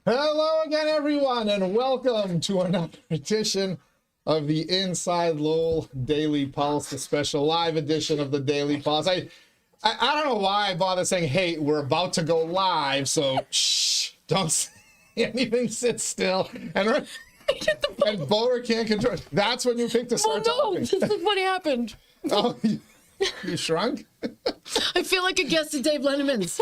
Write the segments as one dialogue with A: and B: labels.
A: Hello again, everyone, and welcome to another edition of the Inside Lowell Daily Pulse, the special live edition of the Daily Pulse. I don't know why I bother saying, hey, we're about to go live, so shh, don't say anything, sit still. And Bodor can't control. That's when you pick to start talking.
B: This is what happened.
A: Oh, you shrunk?
B: I feel like a guest at Dave Lenneman's.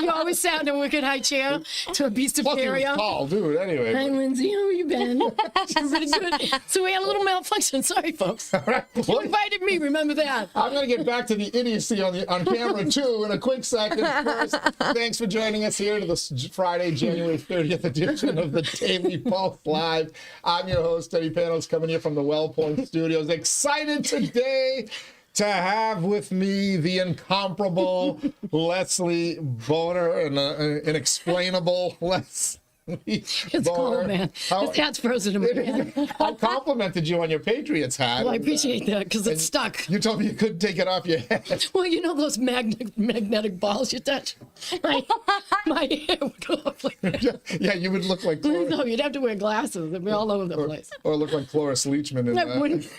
B: You always sat in a wicked high chair to a beast of
A: Plus, he was
B: area.
A: tall, dude, anyway.
B: Hi, Lindsay. How you been? Pretty good. So we had a little malfunction. Sorry, folks. You invited me. Remember that.
A: I'm going to get back to the idiocy on camera, too, in a quick second. First, thanks for joining us here to the Friday, January 30th edition of the Daily Pulse Live. I'm your host, Eddie Panos, coming here from the WellPoint Studios. Excited today to have with me the incomparable Leslie Bodor and an inexplainable Leslie
B: It's
A: Bodor.
B: cold, man. This hat's frozen to me.
A: I complimented you on your Patriots hat.
B: Well, I appreciate that because it's stuck.
A: You told me you couldn't take it off your head.
B: Well, you know those magnetic balls you touch? My hair would go up like that.
A: Yeah, you would look like Cloris,
B: No, you'd have to wear glasses. They'd be all over the place.
A: or look like Cloris Leachman
B: That wouldn't.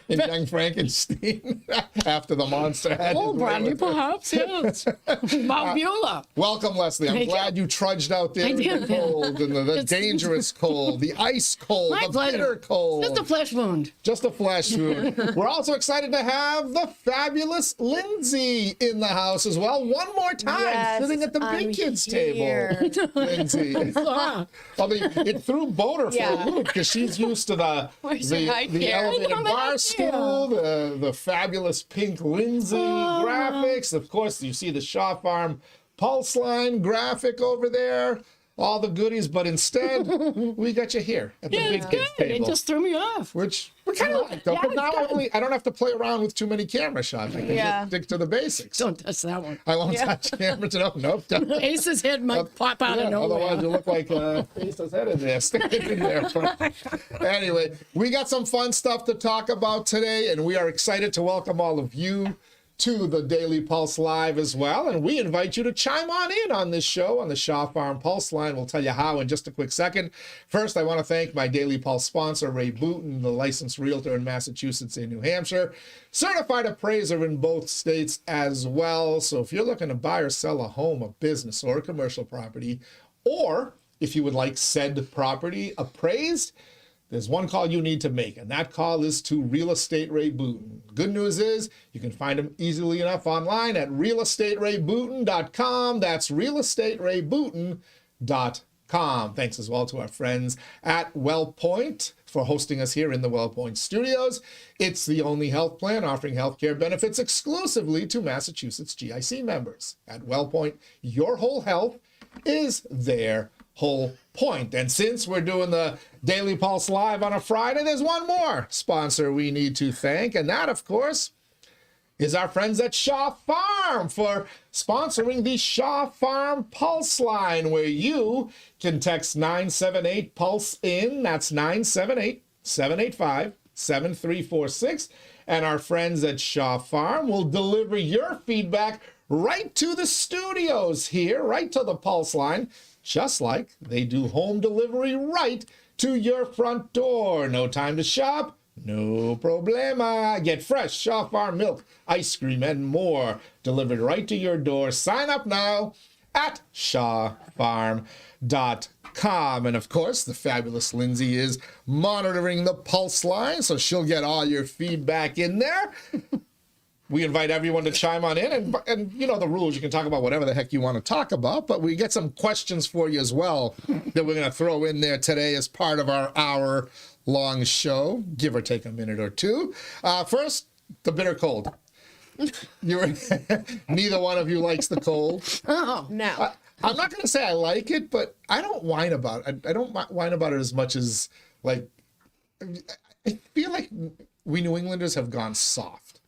A: in Young Frankenstein after the monster had
B: Oh,
A: his way
B: Brandy,
A: with it.
B: perhaps, yes. Bob Mueller.
A: Welcome, Leslie. I'm
B: Thank
A: glad you trudged out there in the
B: did.
A: cold, and the
B: It's-
A: dangerous cold, the ice cold,
B: My
A: the
B: pleasure.
A: bitter cold.
B: Just a flesh wound.
A: Just a flesh wound. We're also excited to have the fabulous Lindsay in the house as well. One more time,
C: Yes,
A: sitting at the
C: I'm
A: big kids
C: here.
A: table. Lindsay.
B: Ah,
A: Although it threw Bodor for
C: Yeah.
A: a loop because she's used to the
C: high chair?
A: elevated
B: I'm
A: bar
B: high
A: stool, the fabulous pink Lindsay graphics. Of course, you see the Shaw Farm Pulse Line graphic over there. All the goodies, but instead, we got you here at the
B: yeah,
A: big
B: it's
A: kids
B: good. It
A: table.
B: just threw me off.
A: Which we kind of like, though,
B: Yeah,
A: because now
B: it's
A: I don't have to play around with too many camera shots. I can just stick to the basics.
B: Don't touch that one.
A: I won't touch camera to nope. Don't.
B: Ace's head might pop out
A: Yeah,
B: of nowhere.
A: otherwise you look like Ace's head in there, sticking in there. Anyway, we got some fun stuff to talk about today, and we are excited to welcome all of you to the Daily Pulse Live as well. And we invite you to chime on in on this show on the Shaw Farm Pulse Line. We'll tell you how in just a quick second. First, I want to thank my Daily Pulse sponsor, Ray Booten, the licensed realtor in Massachusetts and New Hampshire, certified appraiser in both states as well. So if you're looking to buy or sell a home, a business, or a commercial property, or if you would like said property appraised, there's one call you need to make, and that call is to Real Estate Ray Booten. Good news is you can find him easily enough online at realestaterayBooten.com. That's realestaterayBooten.com. Thanks as well to our friends at WellPoint for hosting us here in the WellPoint Studios. It's the only health plan offering healthcare benefits exclusively to Massachusetts GIC members. At WellPoint, your whole health is their whole point. And since we're doing the Daily Pulse Live on a Friday, there's one more sponsor we need to thank, and that, of course, is our friends at Shaw Farm for sponsoring the Shaw Farm Pulse Line, where you can text 978-PULSE-IN, that's 978-785-7346, and our friends at Shaw Farm will deliver your feedback right to the studios here, right to the Pulse Line, just like they do home delivery right to your front door. No time to shop, no problema. Get fresh Shaw Farm milk, ice cream, and more delivered right to your door. Sign up now at shawfarm.com. And of course, the fabulous Lindsay is monitoring the Pulse Line, so she'll get all your feedback in there. We invite everyone to chime on in, and you know the rules. You can talk about whatever the heck you want to talk about, but we get some questions for you as well that we're going to throw in there today as part of our hour-long show, give or take a minute or two. First, the bitter cold. Neither one of you likes the cold.
B: Oh,
C: No.
A: I'm not going to say I like it, but I don't whine about it. I don't whine about it as much as, like, I feel like we New Englanders have gone soft.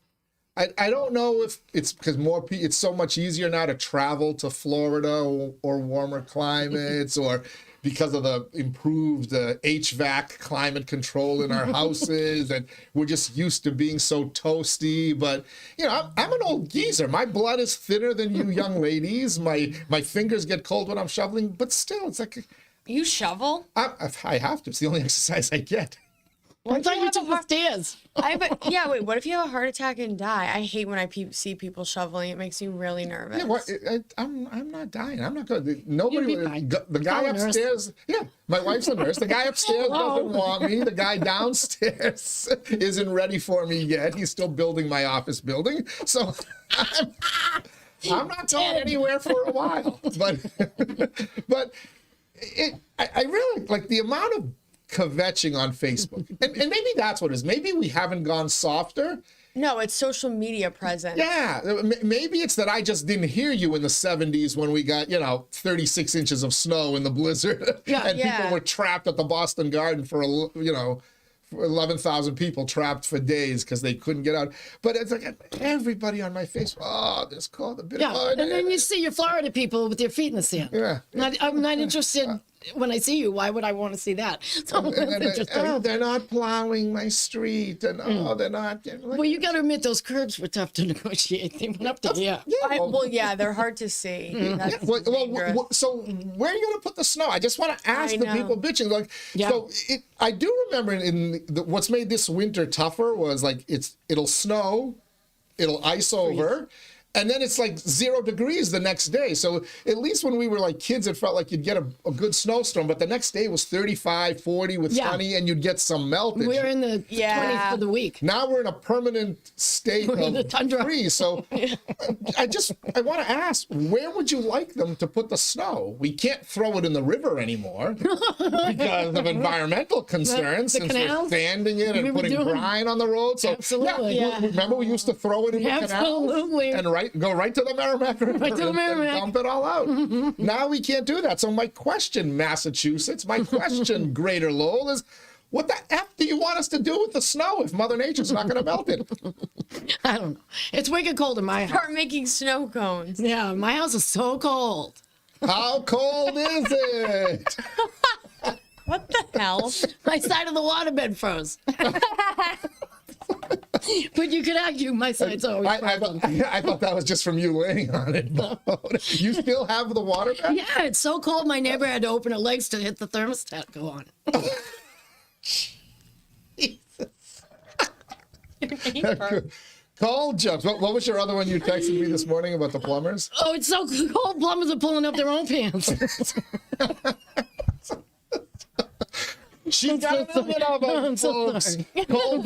A: I don't know if it's because it's so much easier now to travel to Florida or warmer climates, or because of the improved HVAC climate control in our houses, and we're just used to being so toasty. But you know, I'm an old geezer. My blood is thinner than you young ladies. My fingers get cold when I'm shoveling, but still, it's like
C: You shovel?
A: I have to. It's the only exercise I get.
B: I thought you took the stairs.
C: Yeah, wait, what if you have a heart attack and die? I hate when I see people shoveling. It makes me really nervous.
A: Yeah, I'm not dying. I'm not going. Nobody.
B: You'll be fine.
A: The guy
B: Call a nurse.
A: upstairs. Yeah, my wife's a nurse. The guy upstairs doesn't want me. The guy downstairs isn't ready for me yet. He's still building my office building. So I'm not going anywhere for a while. But I really like the amount of kvetching on Facebook. And maybe that's what it is. Maybe we haven't gone softer.
C: No, it's social media presence.
A: Yeah, maybe it's that I just didn't hear you in the 70s when we got, 36 inches of snow in the blizzard. And people were trapped at the Boston Garden for 11,000 people trapped for days because they couldn't get out. But it's like everybody on my Facebook, oh, this cold, a bit of mud.
B: And then you see your Florida people with their feet in the sand.
A: Yeah.
B: I'm not interested. When I see you, why would I want to see that? So
A: they're not plowing my street, and they're not.
B: Well, you got to admit those curbs were tough to negotiate. They went up to here.
C: Yeah, they're hard to see. That's
A: Well, so where are you going to put the snow? I just want to ask the people bitching. Like, so I do remember what's made this winter tougher was like it'll snow, it'll ice over. And then it's like 0 degrees the next day. So at least when we were like kids, it felt like you'd get a good snowstorm. But the next day was 35, 40 with sunny, and you'd get some melting.
B: We're in the 20s for the week.
A: Now we're in a permanent state of freeze. So I want to ask, where would you like them to put the snow? We can't throw it in the river anymore because of environmental concerns.
B: The
A: since
B: canals?
A: we're sanding it and putting brine on the road. So
B: Absolutely.
A: remember we used to throw it in the
B: Absolutely.
A: canals and go right to the Merrimack River and dump it all out. Now we can't do that. So my question, Massachusetts, my question, Greater Lowell, is what the F do you want us to do with the snow if Mother Nature's not going to melt it?
B: I don't know. It's wicked cold in my house.
C: Start making snow cones.
B: Yeah, my house is so cold.
A: How cold is it?
C: What the hell?
B: My side of the waterbed froze. But you could argue my side's always frozen.
A: I thought that was just from you laying on it. You still have the water bed?
B: Yeah, it's so cold my neighbor had to open her legs to hit the thermostat go on.
A: Cold jokes. What was your other one you texted me this morning about the plumbers?
B: Oh, it's so cold. Plumbers are pulling up their own pants.
A: She got a little bit of it, folks. Cold,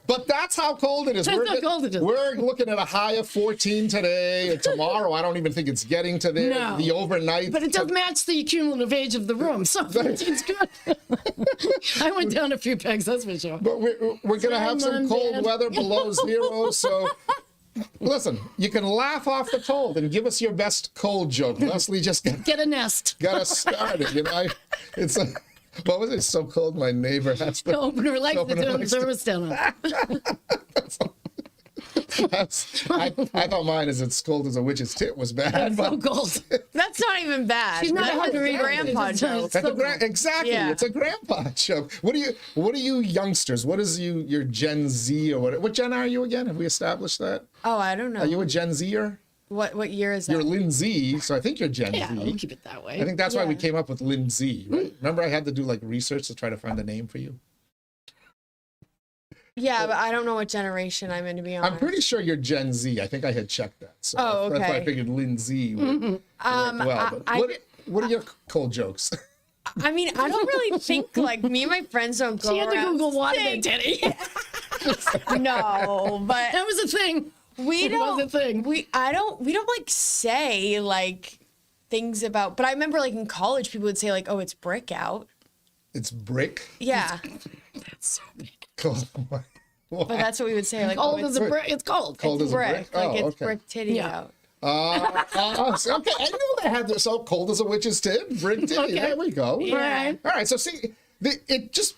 A: but that's how cold it is.
B: That's how cold it is.
A: We're looking at a high of 14 today. And tomorrow, I don't even think it's getting to there.
B: No.
A: The overnight.
B: But it does match the cumulative age of the room, so it's good. I went down a few pegs, that's for sure.
A: But we're going to have some cold weather below zero, so... Listen, you can laugh off the cold and give us your best cold joke. Leslie just
B: get a nest.
A: Got us started. It's a... What was it? So cold, my neighbor has to
B: open her legs to turn the thermostat on.
A: I thought mine is as cold as a witch's tit was bad.
B: So cold.
C: That's not even bad.
B: She's not
C: That's
B: hungry.
C: a grandpa joke.
A: Exactly.
C: Yeah.
A: It's a grandpa joke. What are you youngsters? What is your Gen Z or what gen are you again? Have we established that?
C: Oh, I don't know.
A: Are you a Gen Zer?
C: What year is that?
A: You're Lindsay, so I think you're Gen
B: Yeah,
A: Z.
B: we'll keep it that way.
A: I think that's why we came up with Lindsay, right? Remember I had to do like research to try to find a name for you?
C: Yeah, but I don't know what generation I'm in, to be honest.
A: I'm pretty sure you're Gen Z. I think I had checked that. So
C: okay.
A: That's why I figured Lindsay would work well. But what are your cold jokes?
C: I mean, I don't really think, like, me and my friends don't go
B: She had to
C: around
B: Google waterbed
C: saying-
B: teddy.
C: No, but
B: That was a thing.
C: we
B: It
C: don't.
B: was a thing.
C: We don't like say like things about. But I remember like in college, people would say like, "Oh, it's brick out."
A: It's brick.
C: Yeah,
B: That's so big.
A: Cold.
C: but that's what we would say. Like,
B: Cold
C: oh,
B: as a brick. It's cold.
A: Cold as a brick.
C: Like
A: Oh,
C: it's
A: okay.
C: brick titty
B: Yeah.
C: out.
A: Okay, I know they had this so cold as a witch's tit, brick titty.
B: Okay.
A: There we go.
B: Right.
A: All right. So see, it just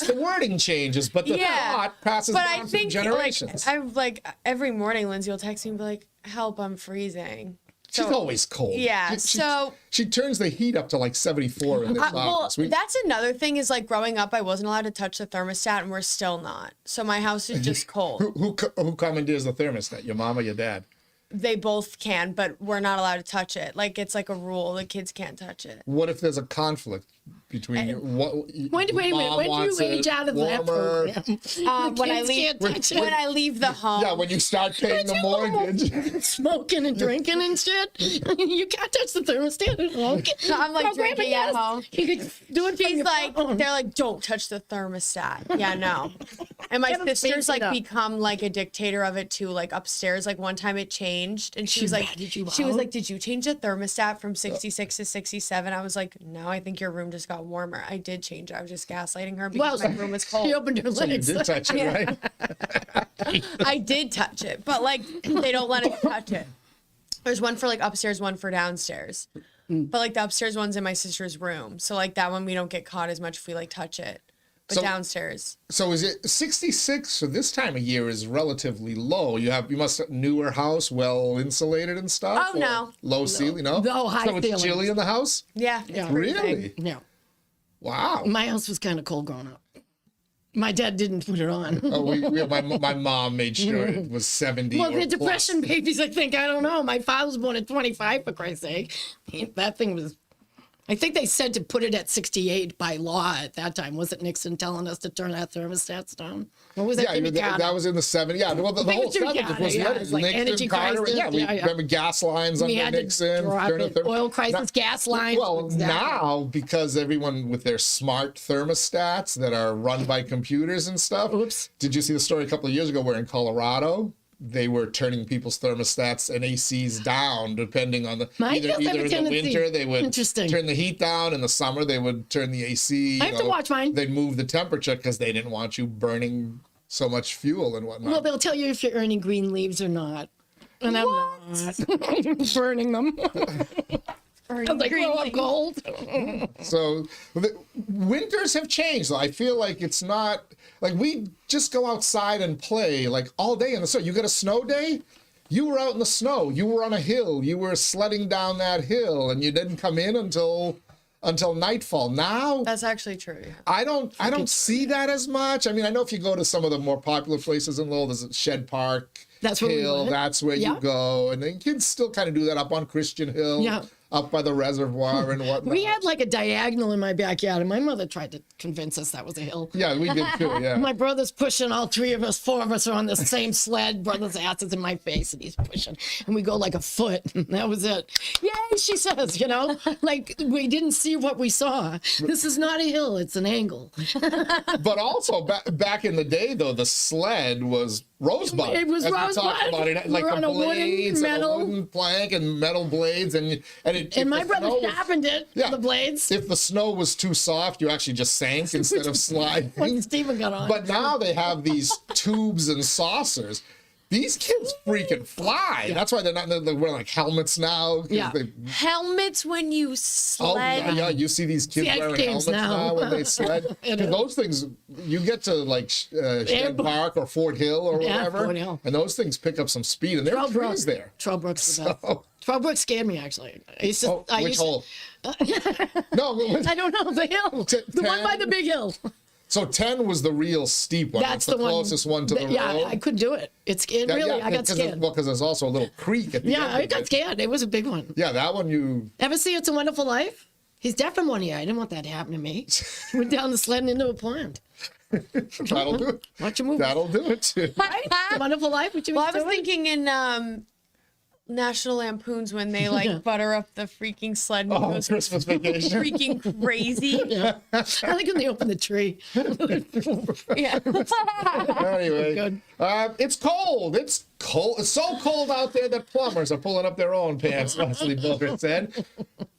A: the wording changes, but the thought passes
C: But
A: down
C: I
A: through
C: think
A: generations.
C: like every morning, Lindsay will text me and be like, "Help, I'm freezing."
A: She's always cold.
C: Yeah,
A: she turns the heat up to like 74 in this office.
C: That's another thing is like growing up, I wasn't allowed to touch the thermostat, and we're still not. So my house is just cold.
A: Who commandeers the thermostat? Your mom or your dad?
C: They both can, but we're not allowed to touch it. Like it's like a rule. The kids can't touch it.
A: What if there's a conflict between you?
B: Wait a minute. When do you age out of that program?
C: When I leave the home.
A: Yeah, when you start paying the mortgage.
B: Smoking and drinking and shit. You can't touch the thermostat at home.
C: So I'm like drinking at home.
B: You could do it.
C: She's like, they're like, don't touch the thermostat. Yeah, no. And my sister's like become like a dictator of it too. Like upstairs, like one time it changed, and she was like, did you change the thermostat from 66 to 67? I was like, no, I think your room just got warmer. I did change it. I was just gaslighting her because my room was cold.
B: She opened her legs.
A: You did touch it, right?
C: I did touch it, but like they don't let us touch it. There's one for like upstairs, one for downstairs. But like the upstairs one's in my sister's room. So like that one we don't get caught as much if we like touch it. But downstairs.
A: So is it 66 for this time of year is relatively low? You must have newer house, well insulated and stuff?
C: Oh, no.
A: Low ceiling, no?
B: No, high
A: So it's
B: ceilings.
A: chilly in the house?
C: Yeah.
A: Really?
B: Yeah.
A: Wow.
B: My house was kind of cold growing up. My dad didn't put it on.
A: My mom made sure it was 70.
B: Well,
A: or
B: the depression
A: plus.
B: babies, I think. I don't know. My father was born at 25, for Christ's sake. That thing was... I think they said to put it at 68 by law at that time. Wasn't Nixon telling us to turn that thermostats down? What was that?
A: Yeah, that was in the 70s. Yeah, well, the whole 70s was
B: like
A: Nixon,
B: energy
A: Carter.
B: crisis.
A: Yeah, remember gas lines under Nixon.
B: Oil crisis, gas lines.
A: Well, now, because everyone with their smart thermostats that are run by computers and stuff.
B: Oops.
A: Did you see the story a couple of years ago where in Colorado, they were turning people's thermostats and ACs down depending on the either in the winter they would turn the heat down, in the summer they would turn the AC.
B: I have to watch mine.
A: They'd move the temperature because they didn't want you burning so much fuel and whatnot.
B: Well, they'll tell you if you're earning green leaves or not. And I'm not burning them. Because they grow up gold.
A: So winters have changed. I feel like it's not like we just go outside and play like all day in the snow. You got a snow day, you were out in the snow, you were on a hill, you were sledding down that hill, and you didn't come in until nightfall. Now
C: that's actually true. Yeah.
A: I don't see that as much. I mean, I know if you go to some of the more popular places in Lowell, there's a Shed Park.
B: That's where
A: Hill. That's where you go, and then kids still kind of do that up on Christian Hill. Yeah. Up by the reservoir and whatnot.
B: We had like a diagonal in my backyard, and my mother tried to convince us that was a hill.
A: Yeah, we did too, yeah.
B: My brother's pushing, all three of us, four of us are on the same sled. Brother's ass is in my face, and he's pushing. And we go like a foot, and that was it. Yay, she says, you know? Like, we didn't see what we saw. This is not a hill, it's an angle.
A: But also, back in the day, though, the sled was rosebud.
B: It was rosebud.
A: About it, like the blades, and a wooden plank and metal blades, and
B: my brother sharpened it, the blades.
A: If the snow was too soft, you actually just sank instead of sliding.
B: When Stephen got on.
A: But now they have these tubes and saucers. These kids freaking fly. Yeah. That's why they're wearing like helmets now.
B: Yeah.
C: Helmets when you sled.
A: Oh, yeah. You see these kids wearing helmets now when they sled. Those things, you get to like Shed Park or Fort Hill or whatever.
B: Fort Hill.
A: And those things pick up some speed. And there are trees there.
B: Trollbrook's the best. Trollbrook scared me, actually.
A: Which hole? No.
B: I don't know. The hill. The one by the big hill.
A: So 10 was the real steep one.
B: That's
A: the closest one to the road.
B: Yeah, I couldn't do it. It scared I got scared.
A: Because there's also a little creek at the end.
B: Yeah, I got scared. It was a big one.
A: Yeah, that one you...
B: Ever see It's a Wonderful Life? He's deaf in one ear. I didn't want that to happen to me. He went down the sled and into a pond.
A: That'll do it.
B: Watch a movie.
A: That'll do it, too.
B: Right? It's a Wonderful Life? What you
C: I was thinking in... National Lampoons when they like butter up the freaking sled and goes
A: Christmas Vacation.
C: Freaking crazy.
B: Yeah. I like when they open the tree.
C: Yeah.
A: Anyway, it's cold. It's cold. It's so cold out there that plumbers are pulling up their own pants, Leslie Bodor said.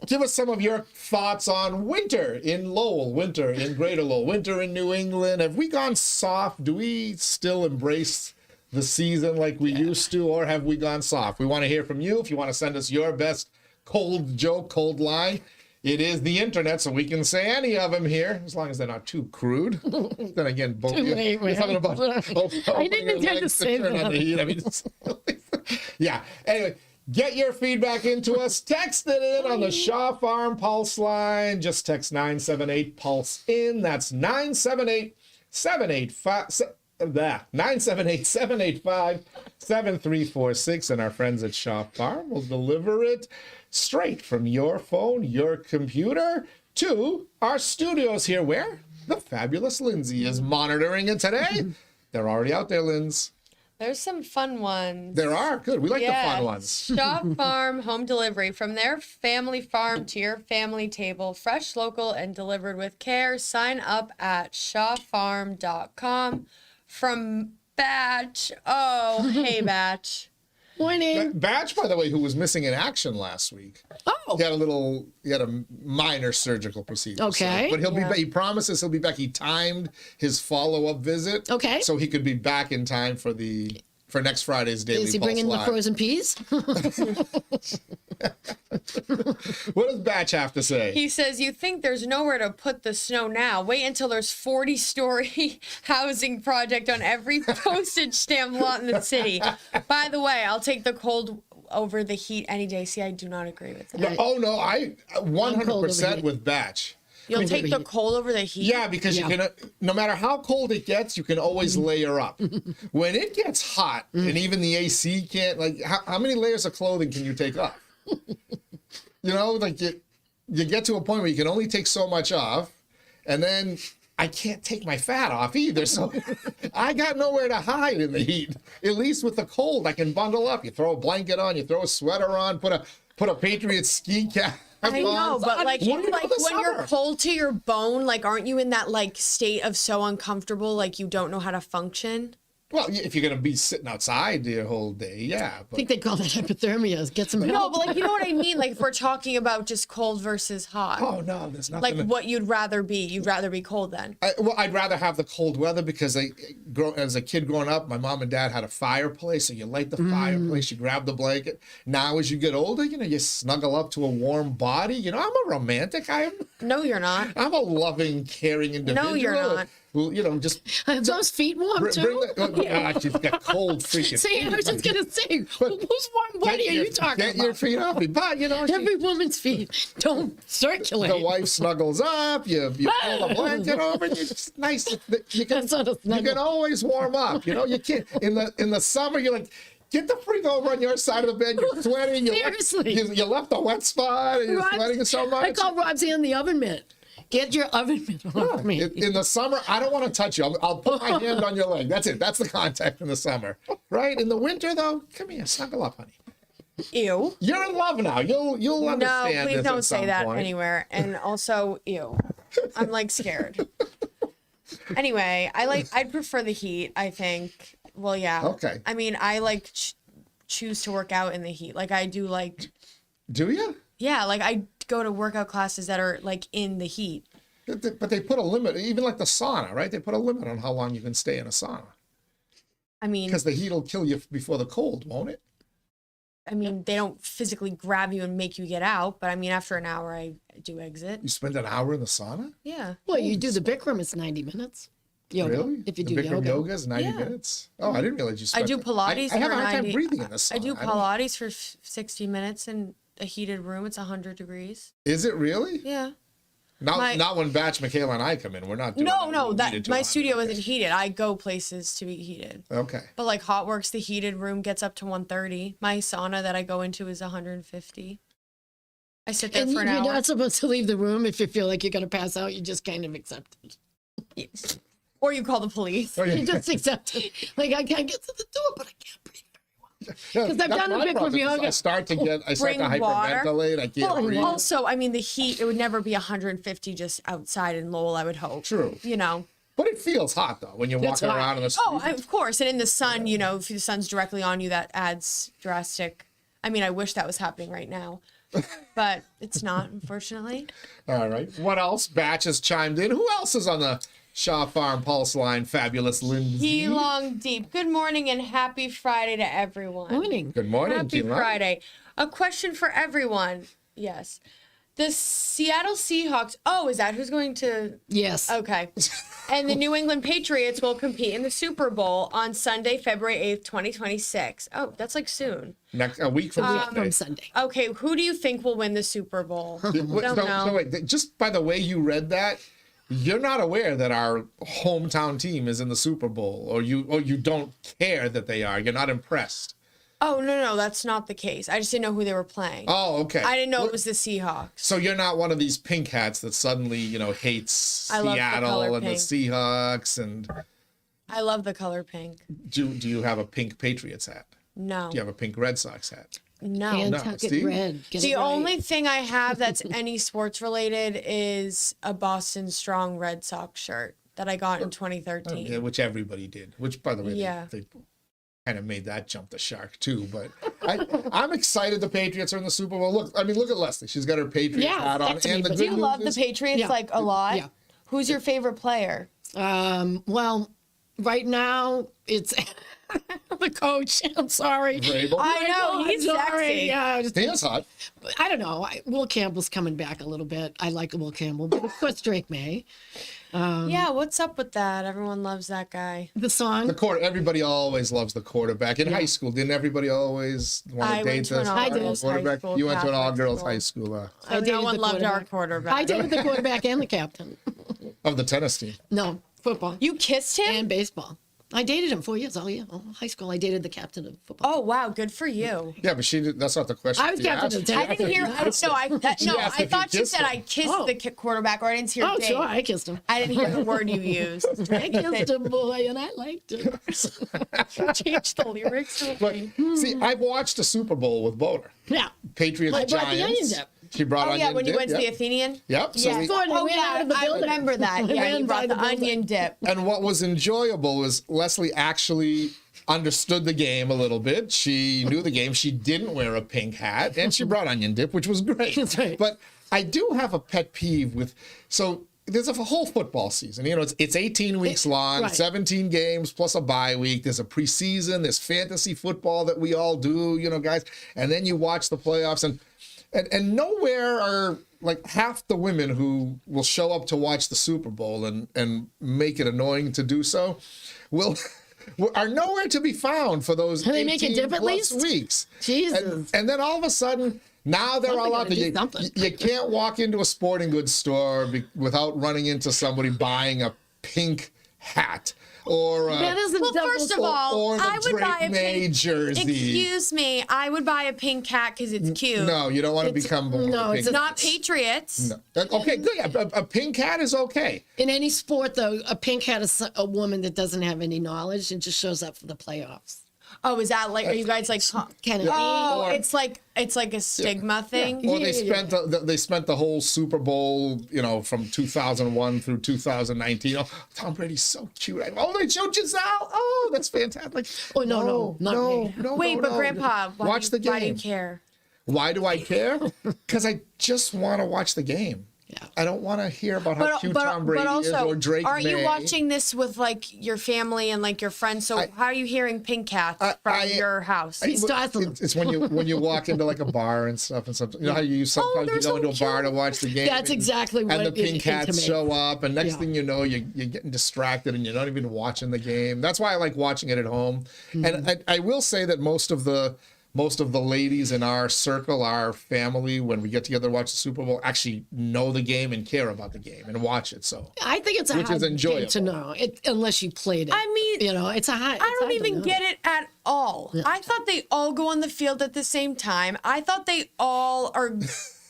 A: Give us some of your thoughts on winter in Lowell, winter in Greater Lowell, winter in New England. Have we gone soft? Do we still embrace the season like we used to, or have we gone soft? We want to hear from you. If you want to send us your best cold joke, cold line, it is the internet, so we can say any of them here, as long as they're not too crude. Then again, both of you, you're talking about
B: I didn't intend to say that.
A: I mean, yeah. Anyway, Get your feedback into us. Text it in on the Shaw Farm Pulse line. Just text 978 Pulse in. That's 978-785-7346, and our friends at Shaw Farm will deliver it straight from your phone, your computer, to our studios here, where the fabulous Lindsay is monitoring it today. They're already out there, Linz.
C: There's some fun ones.
A: There are. Good. We like the fun ones.
C: Shaw Farm home delivery from their family farm to your family table. Fresh, local, and delivered with care. Sign up at shawfarm.com. From Batch. Oh, hey, Batch.
B: Morning.
A: Batch, by the way, who was missing in action last week.
B: Oh.
A: He had a minor surgical procedure.
B: Okay.
A: So, but he'll be back. He promises he'll be back. He timed his follow-up visit.
B: Okay.
A: So he could be back in time for next Friday's Daily Pulse.
B: Is he bringing the frozen peas?
A: What does Batch have to say?
C: He says, you think there's nowhere to put the snow now. Wait until there's 40-story housing project on every postage stamp lot in the city. By the way, I'll take the cold over the heat any day. See, I do not agree with that.
A: No, oh, no, I 100% with Batch.
C: You'll take the cold over the heat?
A: Yeah, because you can, no matter how cold it gets, you can always layer up. When it gets hot, and even the AC can't, like, how many layers of clothing can you take off? You know, like you get to a point where you can only take so much off, and then I can't take my fat off either. So I got nowhere to hide in the heat. At least with the cold, I can bundle up. You throw a blanket on, you throw a sweater on, put a Patriot ski cap.
C: I know, but like when you're cold to your bone, like aren't you in that like state of so uncomfortable, like you don't know how to function?
A: Well, if you're going to be sitting outside the whole day, yeah. But
B: I think they call that hypothermia. Get some help.
C: No, but like, you know what I mean? Like if we're talking about just cold versus hot.
A: Oh, no, there's nothing.
C: Like what you'd rather be. You'd rather be cold then.
A: I'd rather have the cold weather because as a kid growing up, my mom and dad had a fireplace. So you light the fireplace, you grab the blanket. Now, as you get older, you snuggle up to a warm body. I'm a romantic.
C: No, you're not.
A: I'm a loving, caring individual.
C: No, you're not.
A: Just
B: those feet warm too.
A: She's got cold freaking.
B: See, I was just gonna say, whose warm body are you talking about?
A: Get your feet off me, but
B: every woman's feet don't circulate.
A: The wife snuggles up. You pull the blanket over. And it's nice. You can always warm up. You can't in the summer. You're like. Get the freak over on your side of the bed. You're sweating.
B: Seriously.
A: You left a wet spot. And you're sweating so much.
B: I call Rob's hand the oven mitt. Get your oven mitt off me.
A: In the summer, I don't want to touch you. I'll put my hand on your leg. That's it. That's the contact in the summer. Right? In the winter, though, come here. Snuggle up, honey.
C: Ew.
A: You're in love now. You'll understand.
C: No, please
A: this
C: don't say that
A: point.
C: anywhere. And also, ew. I'm like scared. Anyway, I'd prefer the heat, I think. Well, yeah.
A: Okay.
C: I mean, I like choose to work out in the heat. Like I do like.
A: Do you?
C: Yeah, like I go to workout classes that are like in the heat.
A: But they put a limit, even like the sauna, right? They put a limit on how long you can stay in a sauna.
C: I mean,
A: because the heat will kill you before the cold, won't it?
C: I mean, they don't physically grab you and make you get out, but I mean, after an hour, I do exit.
A: You spend an hour in the sauna?
C: Yeah.
B: Well, you do the Bikram, it's 90 minutes. Yoga,
A: really?
B: If you
A: the
B: do
A: Bikram yoga is 90
C: Yeah.
A: minutes? Oh, I didn't realize you spent
C: I do Pilates
A: I have
C: for
A: a hard
C: 90.
A: time breathing in the sauna.
C: I do Pilates for 60 minutes in a heated room. It's 100 degrees.
A: Is it really?
C: Yeah.
A: Not when Batch, Michaela, and I come in. We're not doing
C: No,
A: heated to
C: my
A: 100
C: studio isn't
A: degrees.
C: heated. I go places to be heated.
A: Okay.
C: But like Hotworks, the heated room gets up to 130. My sauna that I go into is 150. I sit there
B: And
C: for an
B: you're
C: hour.
B: not supposed to leave the room if you feel like you're going to pass out. You just kind of accept it.
C: Yes. Or you call the police.
A: Oh, yeah.
B: You just accept it. Like, I can't get to the door, but I can't breathe very well.
A: Yeah,
B: 'Cause I've
A: that's
B: done a
A: my
B: Bikram
A: problem.
B: yoga.
A: I start to
C: Bring water.
A: hyperventilate. I can't breathe.
C: Well, also, I mean, the heat, it would never be 150 just outside in Lowell, I would hope.
A: True.
C: You know.
A: But it feels hot, though, when you're
B: It's
A: walking
B: hot.
A: around in the street.
C: Oh, of course. And in the sun, you know, if the sun's directly on you, that adds drastic. I mean, I wish that was happening right now, but it's not, unfortunately.
A: All right. What else? Batch has chimed in. Who else is on the Shaw Farm Pulse line? Fabulous Lindsay.
C: Long Deep. Good morning and happy Friday to everyone.
B: Morning.
A: Good morning,
C: Happy
A: Tina.
C: Friday. A question for everyone. Yes. The Seattle Seahawks. Oh, is that who's going to?
B: Yes.
C: Okay. And the New England Patriots will compete in the Super Bowl on Sunday, February 8th, 2026. Oh, that's like soon.
A: A week from Sunday.
B: From Sunday.
C: Okay, who do you think will win the Super Bowl?
A: Wait,
C: Don't know.
A: so wait, just by the way you read that, you're not aware that our hometown team is in the Super Bowl, or you don't care that they are. You're not impressed.
C: Oh, no, that's not the case. I just didn't know who they were playing.
A: Oh, okay.
C: I didn't know it was the Seahawks.
A: So you're not one of these pink hats that suddenly, hates
C: I love the
A: Seattle
C: color
A: and
C: pink.
A: the Seahawks. And
C: I love the color pink.
A: do you have a pink Patriots hat?
C: No.
A: Do you have a pink Red Sox hat?
C: No.
B: And tuck
A: see?
B: it red. Get
C: The
B: it right.
C: only thing I have that's any sports related is a Boston Strong Red Sox shirt that I got in 2013.
A: Yeah, which everybody did. Which, by the way,
C: Yeah.
A: they kind of made that jump the shark too. But I'm excited the Patriots are in the Super Bowl. Look at Leslie. She's got her Patriots
B: Yeah,
A: hat on.
B: that's
A: And
B: me,
A: the
B: but
C: Do
A: good
C: you
A: news
C: love the
A: is-
C: Patriots
B: Yeah.
C: like a lot?
B: Yeah.
C: Who's your favorite player?
B: Well, right now it's the coach. I'm sorry.
A: Vrabel?
C: I know,
B: I'm
C: he's
B: sorry.
C: sexy.
B: Yeah,
A: He is hot.
B: I don't know. Will Campbell's coming back a little bit. I like Will Campbell, but of course Drake May.
C: Yeah, what's up with that? Everyone loves that guy.
B: The song.
A: Everybody always loves the quarterback. In high school, didn't everybody always want
C: I
A: to
C: went
A: date
C: to an
A: the
C: all-girls high
A: quarterback?
C: school
A: You went to an
C: Catholic
A: all-girls
C: school.
A: high school
C: So
B: I dated
C: no one
B: the
C: loved our
B: quarterback.
C: quarterback.
B: I dated the quarterback and the captain.
A: of the tennis team.
B: No, football
C: You kissed him?
B: and baseball. I dated him 4 years. Oh yeah, high school. I dated the captain of football.
C: Oh wow, good for you.
A: Yeah, but that's not the question.
B: I was
A: she
B: captain
A: asked.
B: of the
C: I
B: tennis.
C: didn't hear.
B: Yeah.
C: I
A: asked if you
C: thought you
A: kissed
C: said
A: him.
C: I kissed
B: Oh.
C: the quarterback, or I didn't hear
B: Oh
C: date.
B: sure, I kissed him.
C: I didn't hear the word you used.
B: I kissed a boy and I liked him.
C: Change the lyrics.
A: But see, I've watched a Super Bowl with Bodor.
B: Yeah.
A: Patriots
B: I brought the onion
A: Giants.
B: dip.
A: She brought
C: Oh
A: onion
C: yeah, when you
A: dip,
C: went to the
A: yep.
C: Athenian.
A: Yep. So
C: Yeah.
A: we-
B: Gordon,
C: Oh
B: we ran out
C: yeah,
B: of the
C: I
B: building.
C: remember that.
B: We
C: Yeah,
B: ran
C: you
B: by
C: brought the
B: building.
C: onion dip.
A: and what was enjoyable was Leslie actually understood the game a little bit. She knew the game. She didn't wear a pink hat, and she brought onion dip, which was great.
B: That's right.
A: But I do have a pet peeve with there's a whole football season. It's 18 weeks long,
B: right.
A: 17 games plus a bye week. There's a preseason. There's fantasy football that we all do, guys. And then you watch the playoffs, and nowhere are like half the women who will show up to watch the Super Bowl and make it annoying to do so are nowhere to be found for those
B: Are they making
A: 18
B: dip at
A: plus
B: least?
A: weeks.
B: Jesus.
A: And then all of a sudden, now they're all out
B: Somebody
A: there.
B: gotta do something.
A: You can't walk into a sporting goods store without running into somebody buying a pink hat or
B: That isn't
C: Well,
B: double
C: first of
B: fold.
C: all,
A: or the
C: I would buy
A: Drake
C: a
A: May
C: pink
A: jersey.
C: Excuse me, I would buy a pink cat because it's cute.
A: No, you don't want to become one of the
B: no,
A: pink
B: it's
C: Not
A: hats.
C: Patriots.
A: No. Okay, good. Yeah, a pink hat is okay.
B: In any sport, though, a pink hat is a woman that doesn't have any knowledge and just shows up for the playoffs.
C: Oh, is that like? Are you guys like?
B: Can it
C: Oh,
A: Or-
C: it's like a stigma thing.
A: Or
B: Yeah,
A: they spent the whole Super Bowl, from 2001 through 2019. Oh, Tom Brady's so cute. Oh, they showed Giselle. Oh, that's fantastic.
B: Oh, no, not me.
C: Wait, but Grandpa,
A: watch the game.
C: Why do you care?
A: Why do I care? Because I just want to watch the game.
B: Yeah.
A: I don't want to hear about how cute Tom Brady
C: also,
A: is or Drake
C: aren't
A: May.
C: you watching this with like your family and like your friends? So how are you hearing pink cats from your house?
A: It's when you walk into like a bar and stuff and something. You know how you sometimes
C: they're
A: you go
C: so
A: into a bar to
C: cute.
A: watch the game.
B: That's exactly what
A: And the
B: it
A: pink cats
B: intimates.
A: show up, and next
B: Yeah.
A: thing you know, you're getting distracted and you're not even watching the game. That's why I like watching it at home.
B: Mm-hmm.
A: And I will say that most of the ladies in our circle, our family, when we get together to watch the Super Bowl, actually know the game and care about the game and watch it. So
B: I think it's a
A: Which
B: hard
A: is
B: game
A: enjoyable.
B: to know, unless you played it.
C: I mean,
B: it's a hard.
C: I don't even get it at all. I thought they all go on the field at the same time. I thought they all are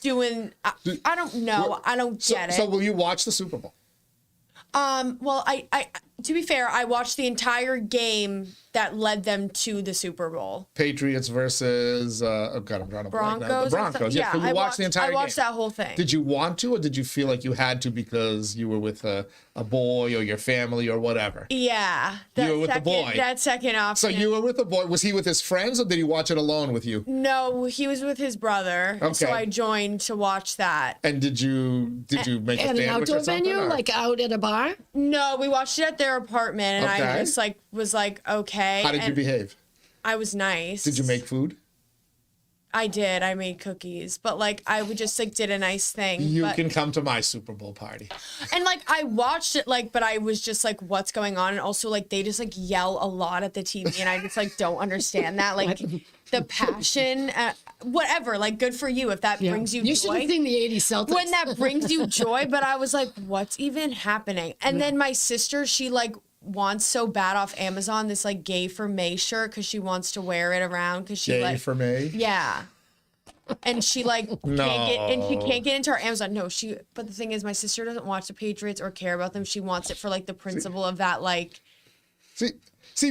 C: doing. I don't know. I don't get it.
A: So will you watch the Super Bowl?
C: Well, I to be fair, I watched the entire game that led them to the Super Bowl.
A: Patriots versus I'm drawing a blank now.
C: Broncos.
A: The Broncos. Yeah, so you watched the entire game.
C: I watched that whole thing.
A: Did you want to, or did you feel like you had to because you were with a boy or your family or whatever?
C: Yeah,
A: You were with the boy.
C: That second option.
A: So you were with the boy. Was he with his friends, or did he watch it alone with you?
C: No, he was with his brother. So
A: Okay.
C: I joined to watch that.
A: And did you make a
B: At an
A: sandwich
B: outdoor
A: or something?
B: venue,
A: or-
B: like out at a bar.
C: No, we watched it at their apartment, and I
A: Okay.
C: just was like, okay.
A: How did you
C: and
A: behave?
C: I was nice.
A: Did you make food?
C: I did. I made cookies, but like I would just like did a nice thing.
A: You
C: but,
A: can come to my Super Bowl party.
C: and like I watched it, like, but I was just like, what's going on? And also like they just like yell a lot at the TV, and I just like don't understand that. Like the passion, whatever. Like good for you if that brings you joy.
B: You should have seen the '80s Celtics.
C: When that brings you joy, but I was like, what's even happening? And then my sister, she like wants so bad off Amazon this like Gay for May shirt because she wants to wear it around because she
A: Gay
C: like
A: for May?
C: yeah. And she like can't get into our Amazon. No, but the thing is my sister doesn't watch the Patriots or care about them. She wants it for like the principle of that like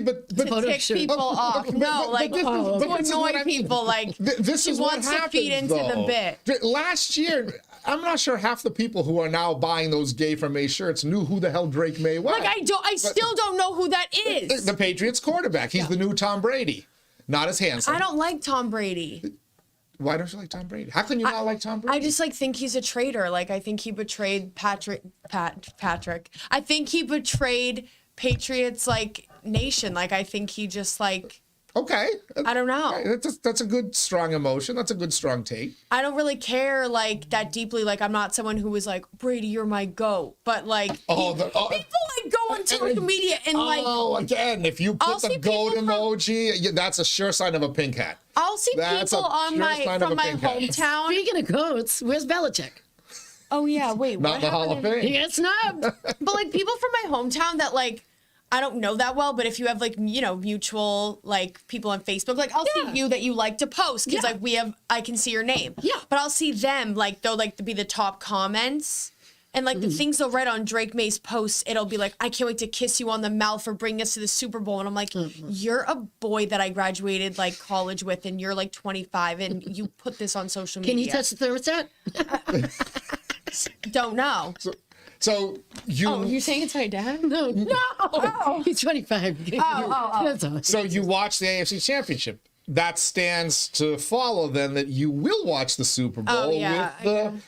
A: but
C: to tick people off. No, like to annoy people. Like
A: this
C: she
A: is
C: wants
A: what
C: to feed into
A: though.
C: the bit.
A: Last year, I'm not sure half the people who are now buying those Gay for May shirts knew who the hell Drake May was.
C: Like I still don't know who that is.
A: The Patriots quarterback. He's the new Tom Brady. Not as handsome.
C: I don't like Tom Brady.
A: Why don't you like Tom Brady? How can you not like Tom Brady?
C: I just like think he's a traitor. Like I think he betrayed Patrick. I think he betrayed Patriots like nation. Like I think he just like
A: okay.
C: I don't know.
A: Okay. That's a good strong emotion. That's a good strong take.
C: I don't really care like that deeply. Like I'm not someone who was like Brady, you're my GOAT. But like people like go on social media and like
A: again, if you put the GOAT emoji, that's a sure sign of a pink hat.
C: I'll see people from my hometown.
B: Speaking of goats, where's Belichick?
C: Oh yeah, wait.
A: Not the Hall of Fame.
B: He gets snubbed.
C: But like people from my hometown that like I don't know that well, but if you have like, you know, mutual like people on Facebook, like I'll see you that you like to post because like I can see your name.
B: Yeah.
C: But I'll see them like they'll like to be the top comments. And like the things they'll write on Drake May's posts, it'll be like, I can't wait to kiss you on the mouth for bringing us to the Super Bowl. And I'm like, you're a boy that I graduated like college with and you're like 25 and you put this on social media.
B: Can you touch the thermostat?
C: Don't know.
A: So you.
C: Oh, you're saying it's my dad?
B: No. He's 25. That's all.
A: So you watch the AFC Championship. That stands to follow then that you will watch the Super Bowl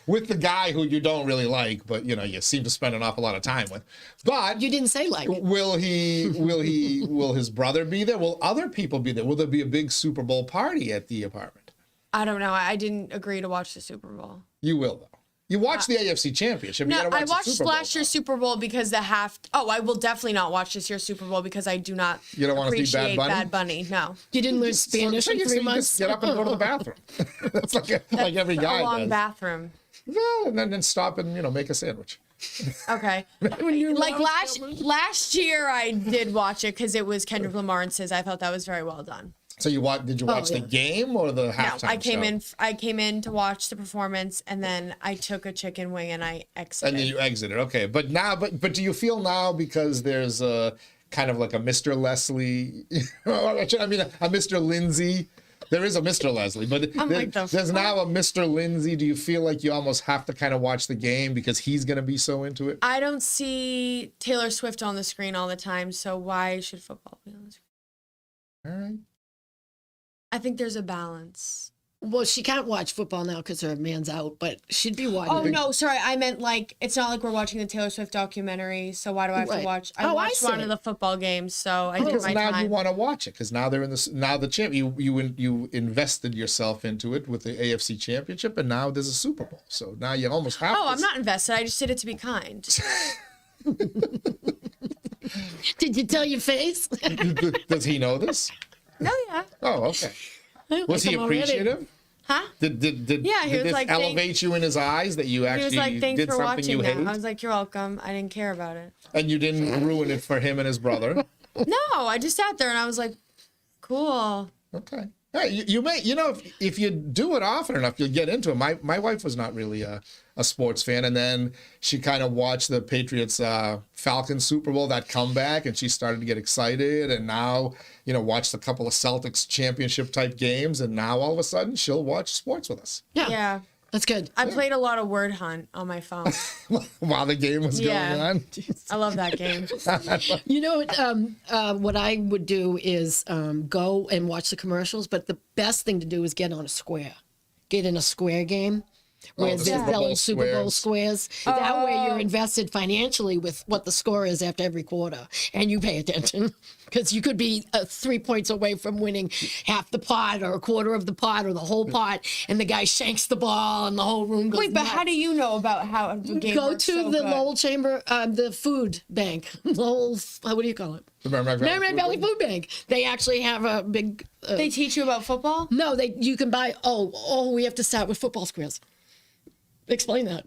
A: with the guy who you don't really like, but you know you seem to spend an awful lot of time with. But
B: You didn't say like it.
A: will his brother be there? Will other people be there? Will there be a big Super Bowl party at the apartment?
C: I don't know. I didn't agree to watch the Super Bowl.
A: You will though. You watched the AFC Championship.
C: No,
A: You gotta watch
C: I
A: the
C: watched
A: Super Bowl,
C: last year's Super Bowl because I will definitely not watch this year's Super Bowl because I do not
A: You don't want to see
C: appreciate
A: Bad Bunny?
C: Bad Bunny. No.
B: You didn't learn Spanish in 3
A: you
B: months?
A: just get up and go to the bathroom. That's like every
C: A
A: guy
C: long
A: does.
C: bathroom.
A: Well, and then stop and make a sandwich.
C: Okay. Like last year I did watch it because it was Kendrick Lamar and SZA. I thought that was very well done.
A: So did you watch the game or the halftime
C: No, I
A: show?
C: came in to watch the performance and then I took a chicken wing and I exited.
A: And then you exited. Okay, but do you feel now because there's a kind of like a Mr. Leslie, I mean a Mr. Lindsay. There is a Mr. Leslie, but there's now a Mr. Lindsay. Do you feel like you almost have to kind of watch the game because he's going to be so into it?
C: I don't see Taylor Swift on the screen all the time, so why should football be on the screen?
A: All right.
C: I think there's a balance.
B: Well, she can't watch football now because her man's out, but she'd be watching.
C: Oh, no, sorry. I meant like, it's not like we're watching the Taylor Swift documentary, so why do I have to watch? I watched one of the football games, so I did my
A: now
C: time.
A: you want to watch it because now they're in the champ. You invested yourself into it with the AFC Championship, and now there's a Super Bowl. So now you almost have.
C: Oh, I'm not invested. I just did it to be kind.
B: Did you tell your face?
A: Does he know this?
C: Oh yeah.
A: Oh, okay. Was he appreciative?
C: Huh?
A: Did
C: Yeah, he
A: did
C: was
A: this
C: like,
A: elevate you in his eyes that you
C: He
A: actually
C: was like, thanks
A: did
C: for
A: something
C: watching
A: you
C: that.
A: hate?
C: I was like, you're welcome. I didn't care about it.
A: And you didn't ruin it for him and his brother?
C: No, I just sat there and I was like, cool.
A: Okay. Hey, you may, if you do it often enough, you'll get into it. My wife was not really a sports fan, and then she kind of watched the Patriots Falcons Super Bowl, that comeback, and she started to get excited, and now, watched a couple of Celtics championship type games, and now all of a sudden she'll watch sports with us.
C: Yeah.
B: That's good.
C: I played a lot of Word Hunt on my phone.
A: While the game was going on.
C: I love that game.
B: What I would do is go and watch the commercials, but the best thing to do is get on a square. Get in a square game. where
A: the
B: they're
A: Super Bowl
B: selling Super Bowl squares. That way you're
C: Oh.
B: invested financially with what the score is after every quarter, and you pay attention because you could be 3 points away from winning half the pot or a quarter of the pot or the whole pot, and the guy shanks the ball and the whole room goes
C: Wait, but
B: nuts.
C: how do you know about how the game
B: Go
C: works
B: to
C: so
B: the
C: good?
B: Lowell Chamber, the food bank. Lowell, what do you call it?
A: The Merrimack
B: Valley Food Bank. They actually have a big.
C: They teach you about football?
B: No, you can buy. We have to start with football squares. Explain that.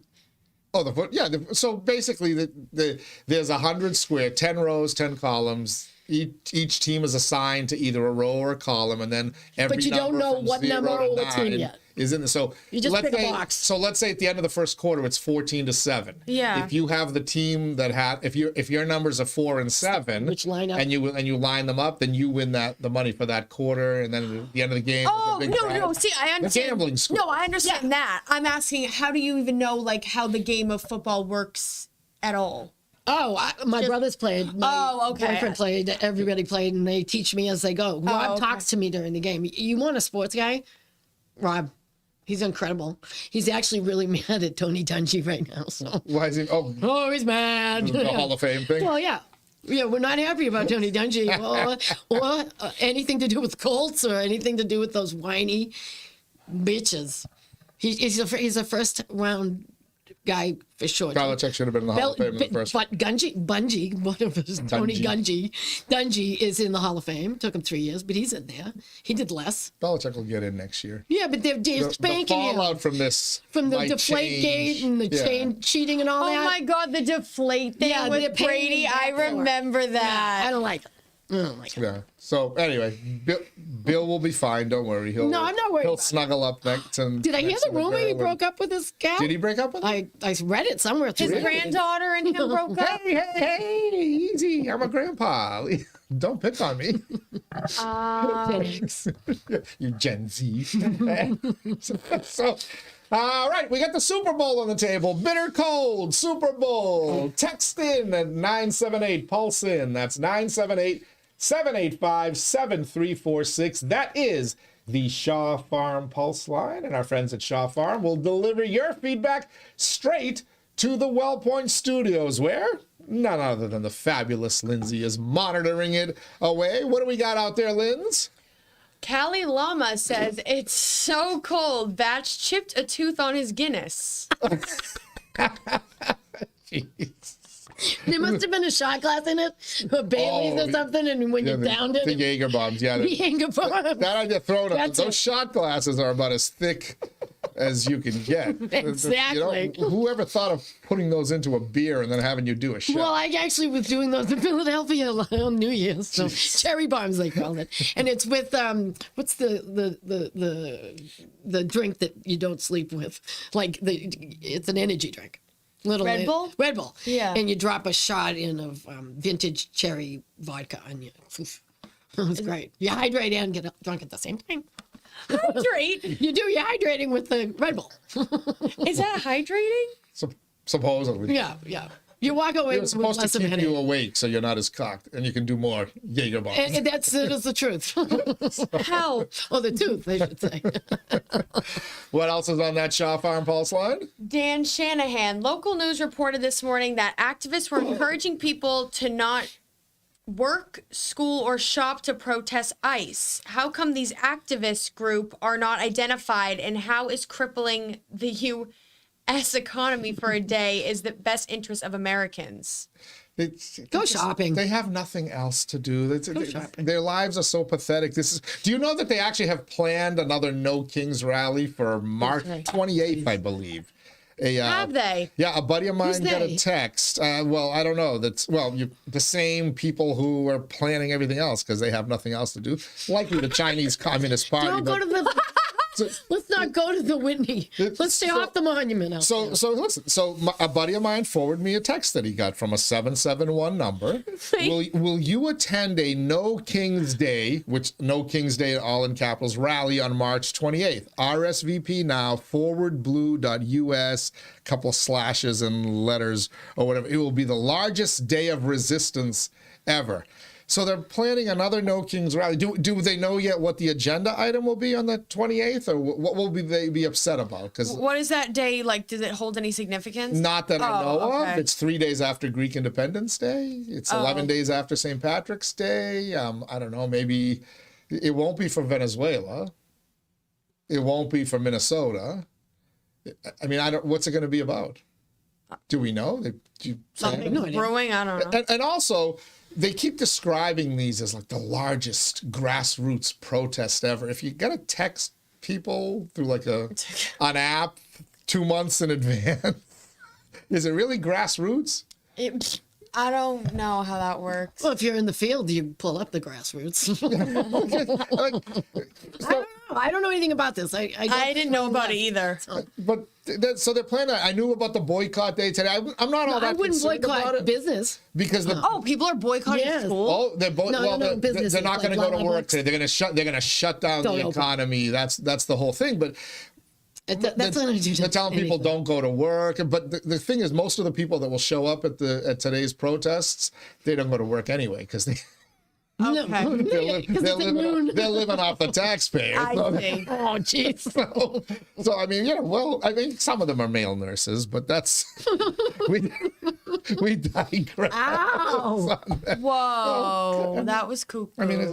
A: Oh, the foot. Yeah. So basically, there's 100 square, 10 rows, 10 columns. Each team is assigned to either a row or a column, and then every
B: But you don't
A: number
B: know
A: from
B: what
A: 0
B: number
A: to
B: or what team
A: 9
B: yet.
A: is in the. So
B: You just
A: let's
B: pick a
A: say,
B: box.
A: So let's say at the end of the first quarter, it's 14-7.
C: Yeah.
A: If you have the team that had, if your numbers are 4 and 7,
B: Which line up?
A: and you line them up, then you win the money for that quarter, and then at the end of the game.
C: Oh,
A: there's a big
C: no,
A: prize.
C: see, I understand.
A: gambling score.
C: No, I understand that. I'm asking, how do you even know, like, how the game of football works at all?
B: Oh, my brothers played. My
C: okay.
B: boyfriend played. Everybody played, and they teach me as they go. Rob
C: okay.
B: talks to me during the game. You want a sports guy? Rob. He's incredible. He's actually really mad at Tony Dungy right now. So.
A: Why is he? Oh,
B: He's mad.
A: the Hall of Fame thing.
B: Well, yeah. Yeah, we're not happy about Tony Dungy or anything to do with Colts or anything to do with those whiny bitches. He's a first round guy for sure.
A: Belichick should have been in the Hall of Fame in the first.
B: But Bungie, one of his, Tony Dungy is in the Hall of Fame. Took him 3 years, but he's in there. He did less.
A: Belichick will get in next year.
B: Yeah, but they're
A: The
B: spanking him.
A: fallout from this
B: From the
A: might
B: deflate
A: change.
B: gate and the
A: Yeah.
B: chain cheating and all
C: Oh
B: that.
C: my God, the deflate thing
B: Yeah, they're
C: with
B: paying
C: Brady.
B: him
C: I
B: back for it.
C: remember
B: I
C: that.
B: don't like it. I don't like it.
A: Yeah. So anyway, Bill will be fine. Don't worry.
B: No, I'm not worried
A: He'll
B: about it.
A: snuggle up next. And
B: Did I hear
A: next
B: the
A: to
B: rumor he
A: girl
B: broke up with his gal?
A: Did he break up with her?
B: I read it somewhere.
C: His granddaughter and him broke up.
A: Hey, easy. I'm a grandpa. Don't pick on me. You Gen Z. so, all right, we got the Super Bowl on the table. Bitter cold Super Bowl. Text in at 978 Pulse in. That's 978-785-7346. That is the Shaw Farm Pulse line, and our friends at Shaw Farm will deliver your feedback straight to the WellPoint Studios, where none other than the fabulous Lindsay is monitoring it away. What do we got out there, Linz?
C: Callie Llama says, it's so cold. Batch chipped a tooth on his Guinness.
A: Jeez.
B: There must have been a shot glass in it, or Bailey's or something, and when you downed it,
A: the Jaeger bombs, yeah.
B: the Jaeger bomb.
A: That I get thrown up.
B: That's
A: Those
B: it.
A: shot glasses are about as thick as you can get.
B: Exactly.
A: You know, whoever thought of putting those into a beer and then having you do a shot?
B: Well, I actually was doing those in Philadelphia on New Year's, so cherry bombs they called it, and it's with what's the drink that you don't sleep with? Like it's an energy drink.
C: Red Bull?
B: Red Bull.
C: Yeah.
B: And you drop a shot in of vintage cherry vodka, and it was great. You hydrate and get drunk at the same time.
C: Hydrate?
B: You do. You're hydrating with the Red Bull.
C: Is that hydrating?
A: Supposedly.
B: Yeah. You walk away
A: It was
B: with
A: supposed
B: less
A: to
B: of a
A: keep
B: headache.
A: you awake so you're not as cocked and you can do more Jaeger bombs.
B: And that is the truth.
C: How?
B: Or the tooth, I should say.
A: What else is on that Shaw Farm Pulse line?
C: Dan Shanahan, local news reported this morning that activists were encouraging people to not work, school, or shop to protest ICE. How come these activist group are not identified, and how is crippling the U.S. economy for a day is the best interest of Americans?
B: Go shopping.
A: They have nothing else to do.
B: shopping.
A: Their lives are so pathetic. Do you know that they actually have planned another No Kings rally for March 28th, I believe?
C: Have they?
A: Yeah, a buddy of mine
B: Who's
A: got a
B: they?
A: text. Well, I don't know. The same people who are planning everything else because they have nothing else to do. Likely the Chinese Communist Party.
B: Don't go to the. Let's not go to the Whitney. Let's stay off the monument. Out
A: So
B: there.
A: listen. So a buddy of mine forwarded me a text that he got from a 771 number. Will you attend a No Kings Day, which No Kings Day all in capitals, rally on March 28th? RSVP now. forwardblue.us. Couple of slashes and letters or whatever. It will be the largest day of resistance ever. So they're planning another No Kings rally. Do they know yet what the agenda item will be on the 28th, or what will they be upset about? Because
C: what is that day like? Does it hold any significance?
A: not that I know
C: okay.
A: of. It's 3 days after Greek Independence Day. It's 11 days after St. Patrick's Day. I don't know. Maybe it won't be for Venezuela. It won't be for Minnesota. I mean, what's it going to be about? Do we know?
C: Something brewing? I don't know.
A: And also, they keep describing these as like the largest grassroots protest ever. If you got to text people through like an app 2 months in advance, is it really grassroots?
C: I don't know how that works.
B: Well, if you're in the field, you pull up the grassroots. I don't know anything about this. I
C: didn't know about it either.
A: But so they're planning. I knew about the boycott day today. I'm not all that.
B: I wouldn't boycott business
A: because
C: people are boycotting school.
A: Oh, they're
B: business.
A: They're not going to go to work today. They're going to shut down the economy. That's the whole thing. But
B: that's
A: they're telling people don't go to work. But the thing is, most of the people that will show up at today's protests, they don't go to work anyway because they.
C: Okay.
A: They're living off the taxpayer.
C: I see.
B: Oh, jeez.
A: So I mean, some of them are male nurses, but that's we digress.
C: Ow! Whoa, that was cool.
A: I mean, I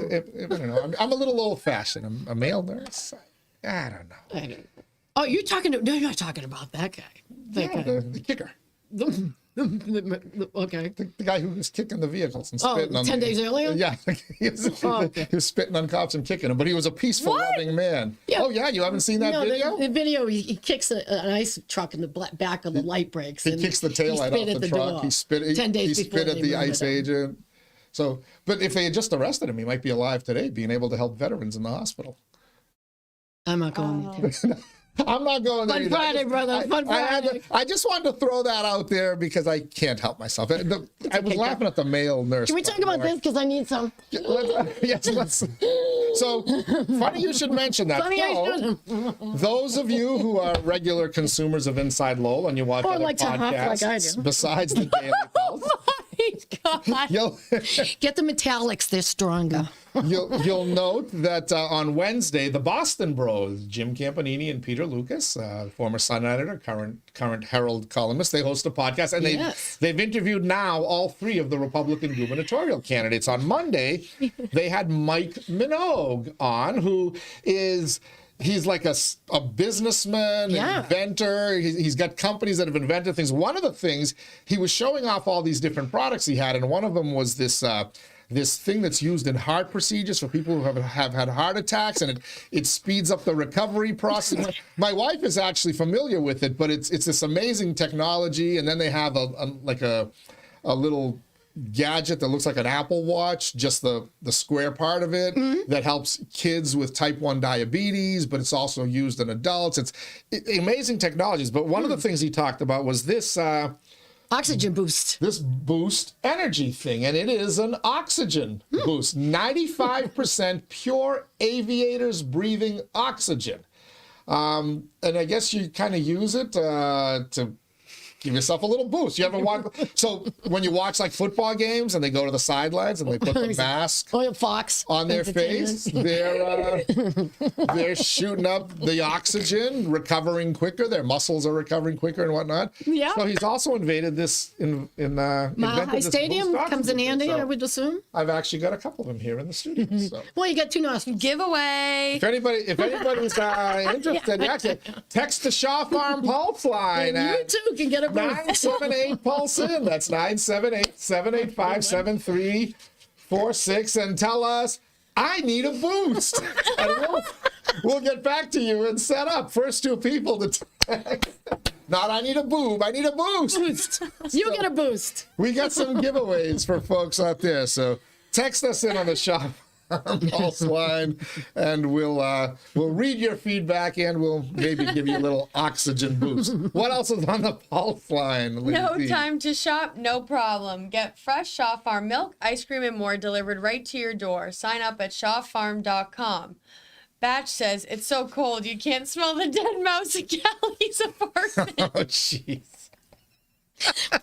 A: don't know. I'm a little old-fashioned. I'm a male nurse. I don't know.
B: Oh, you're not talking about that guy.
A: The kicker.
B: Okay.
A: The guy who was kicking the vehicles and spitting on
B: 10 days earlier?
A: Yeah. He was spitting on cops and kicking them, but he was a peaceful, loving man.
B: Yeah.
A: Oh, yeah? You haven't seen that video?
B: The video, he kicks an ice truck in the back of the light brakes.
A: He kicks the taillight off the truck. He spit
B: 10 days
A: he spit at the ICE agent. So, but if they had just arrested him, he might be alive today, being able to help veterans in the hospital.
B: I'm not going to.
A: I'm not going there.
B: Fun Friday, brother. Fun Friday.
A: I just wanted to throw that out there because I can't help myself. I was laughing at the male nurse.
B: Can we talk about this? Because I need some.
A: Yes, let's. So, funny you should mention that. So, those of you who are regular consumers of Inside Lowell and you watch other podcasts besides the Daily Pulse,
C: God.
B: Get the metallics, they're stronger.
A: You'll note that on Wednesday, the Boston Bros, Jim Campanini and Peter Lucas, former Sun editor, current Herald columnist, they host a podcast, and they've interviewed now all three of the Republican gubernatorial candidates. On Monday, they had Mike Minogue on, who is... He's like a businessman, an inventor. He's got companies that have invented things. One of the things, he was showing off all these different products he had, and one of them was this thing that's used in heart procedures for people who have had heart attacks, and it speeds up the recovery process. My wife is actually familiar with it, but it's this amazing technology. And then they have a little gadget that looks like an Apple Watch, just the square part of it, that helps kids with type 1 diabetes, but it's also used in adults. It's amazing technologies. But one of the things he talked about was this
B: oxygen boost.
A: This boost energy thing, and it is an oxygen boost. 95% pure aviators breathing oxygen. And I guess you kind of use it to give yourself a little boost. You ever watch? So when you watch like football games and they go to the sidelines and they put the mask
B: Fox
A: on their face, they're shooting up the oxygen, recovering quicker. Their muscles are recovering quicker and whatnot. Yeah. So he's also invented this
B: Mile High Stadium comes in handy, I would assume.
A: I've actually got a couple of them here in the studio. So.
B: Well, you got two nostrils.
C: Giveaway.
A: If anybody's interested, actually text the Shaw Farm Pulse line.
B: And you too can get a
A: 978 Pulse in. That's 978-785-7346, and tell us I need a boost, and we'll get back to you and set up first two people to text. Not I need a boob, I need a boost.
B: You get a boost.
A: We got some giveaways for folks out there, so text us in on the Shaw Pulse line, and we'll read your feedback, and we'll maybe give you a little oxygen boost. What else is on the Pulse line, Lindsay?
C: No time to shop? No problem. Get fresh Shaw Farm milk, ice cream, and more delivered right to your door. Sign up at shawfarm.com. Batch says, it's so cold you can't smell the dead mouse at Callie's apartment.
A: Oh, jeez.